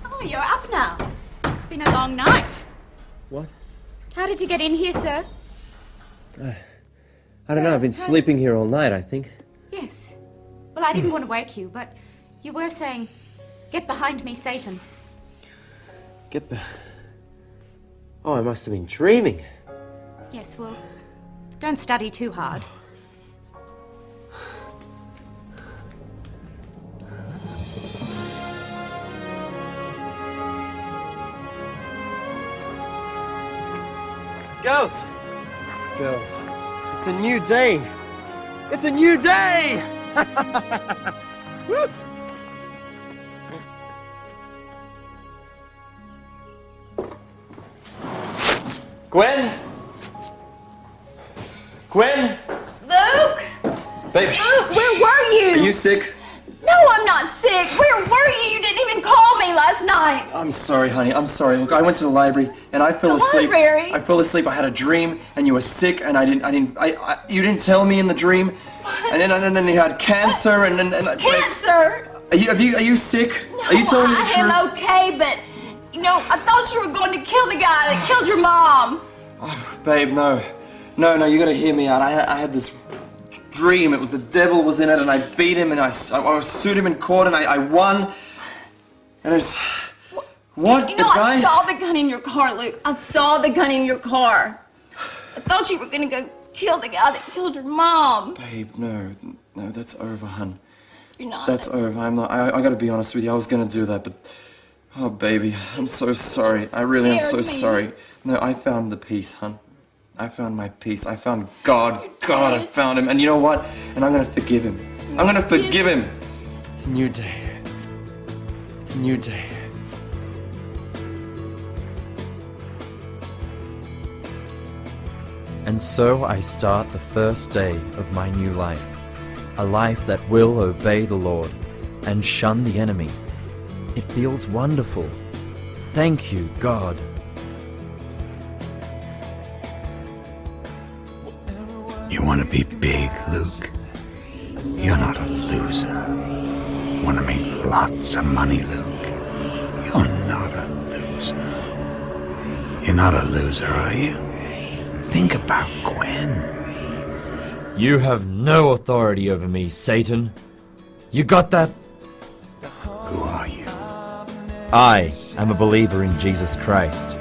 Oh, you're up now. It's been a long night. What? How did you get in here, sir? I don't know, I've been sleeping here all night, I think. Yes. Well, I didn't want to wake you, but you were saying, "Get behind me, Satan." Oh, I must have been dreaming. Yes, well, don't study too hard. Girls, it's a new day. It's a new day! Woo! Gwen? Gwen? Luke! Babe, Luke, where were you? Are you sick? No, I'm not sick. Where were you? You didn't even call me last night. I'm sorry, honey. I'm sorry. Look, I went to the library and I fell asleep. Library? I fell asleep. I had a dream and you were sick and you didn't tell me in the dream. What? And then you had cancer and Cancer? Are you sick? No, Are you telling me the truth? I am okay, but you know, I thought you were going to kill the guy that killed your mom. Oh, babe, no, you gotta hear me out. I had this dream. It was the devil was in it, and I beat him, and I sued him in court, and I won. And it's what You know, I saw the gun in your car, Luke. I saw the gun in your car. I thought you were gonna go kill the guy that killed your mom. Babe, no, that's over, hun. You're not. That's over. I'm not. I gotta be honest with you. I was gonna do that, but oh, baby, I'm so sorry. I really am so sorry. No, I found the peace, hun. I found my peace. I found God. God, I found him. And you know what? And I'm gonna forgive him. I'm gonna forgive him. It's a new day. It's a new day. And so I start the first day of my new life. A life that will obey the Lord and shun the enemy. It feels wonderful. Thank you, God. You want to be big, Luke? You're not a loser. Want to make lots of money, Luke? You're not a loser. You're not a loser, are you? Think about Gwen. You have no authority over me, Satan. You got that? Who are you? I am a believer in Jesus Christ.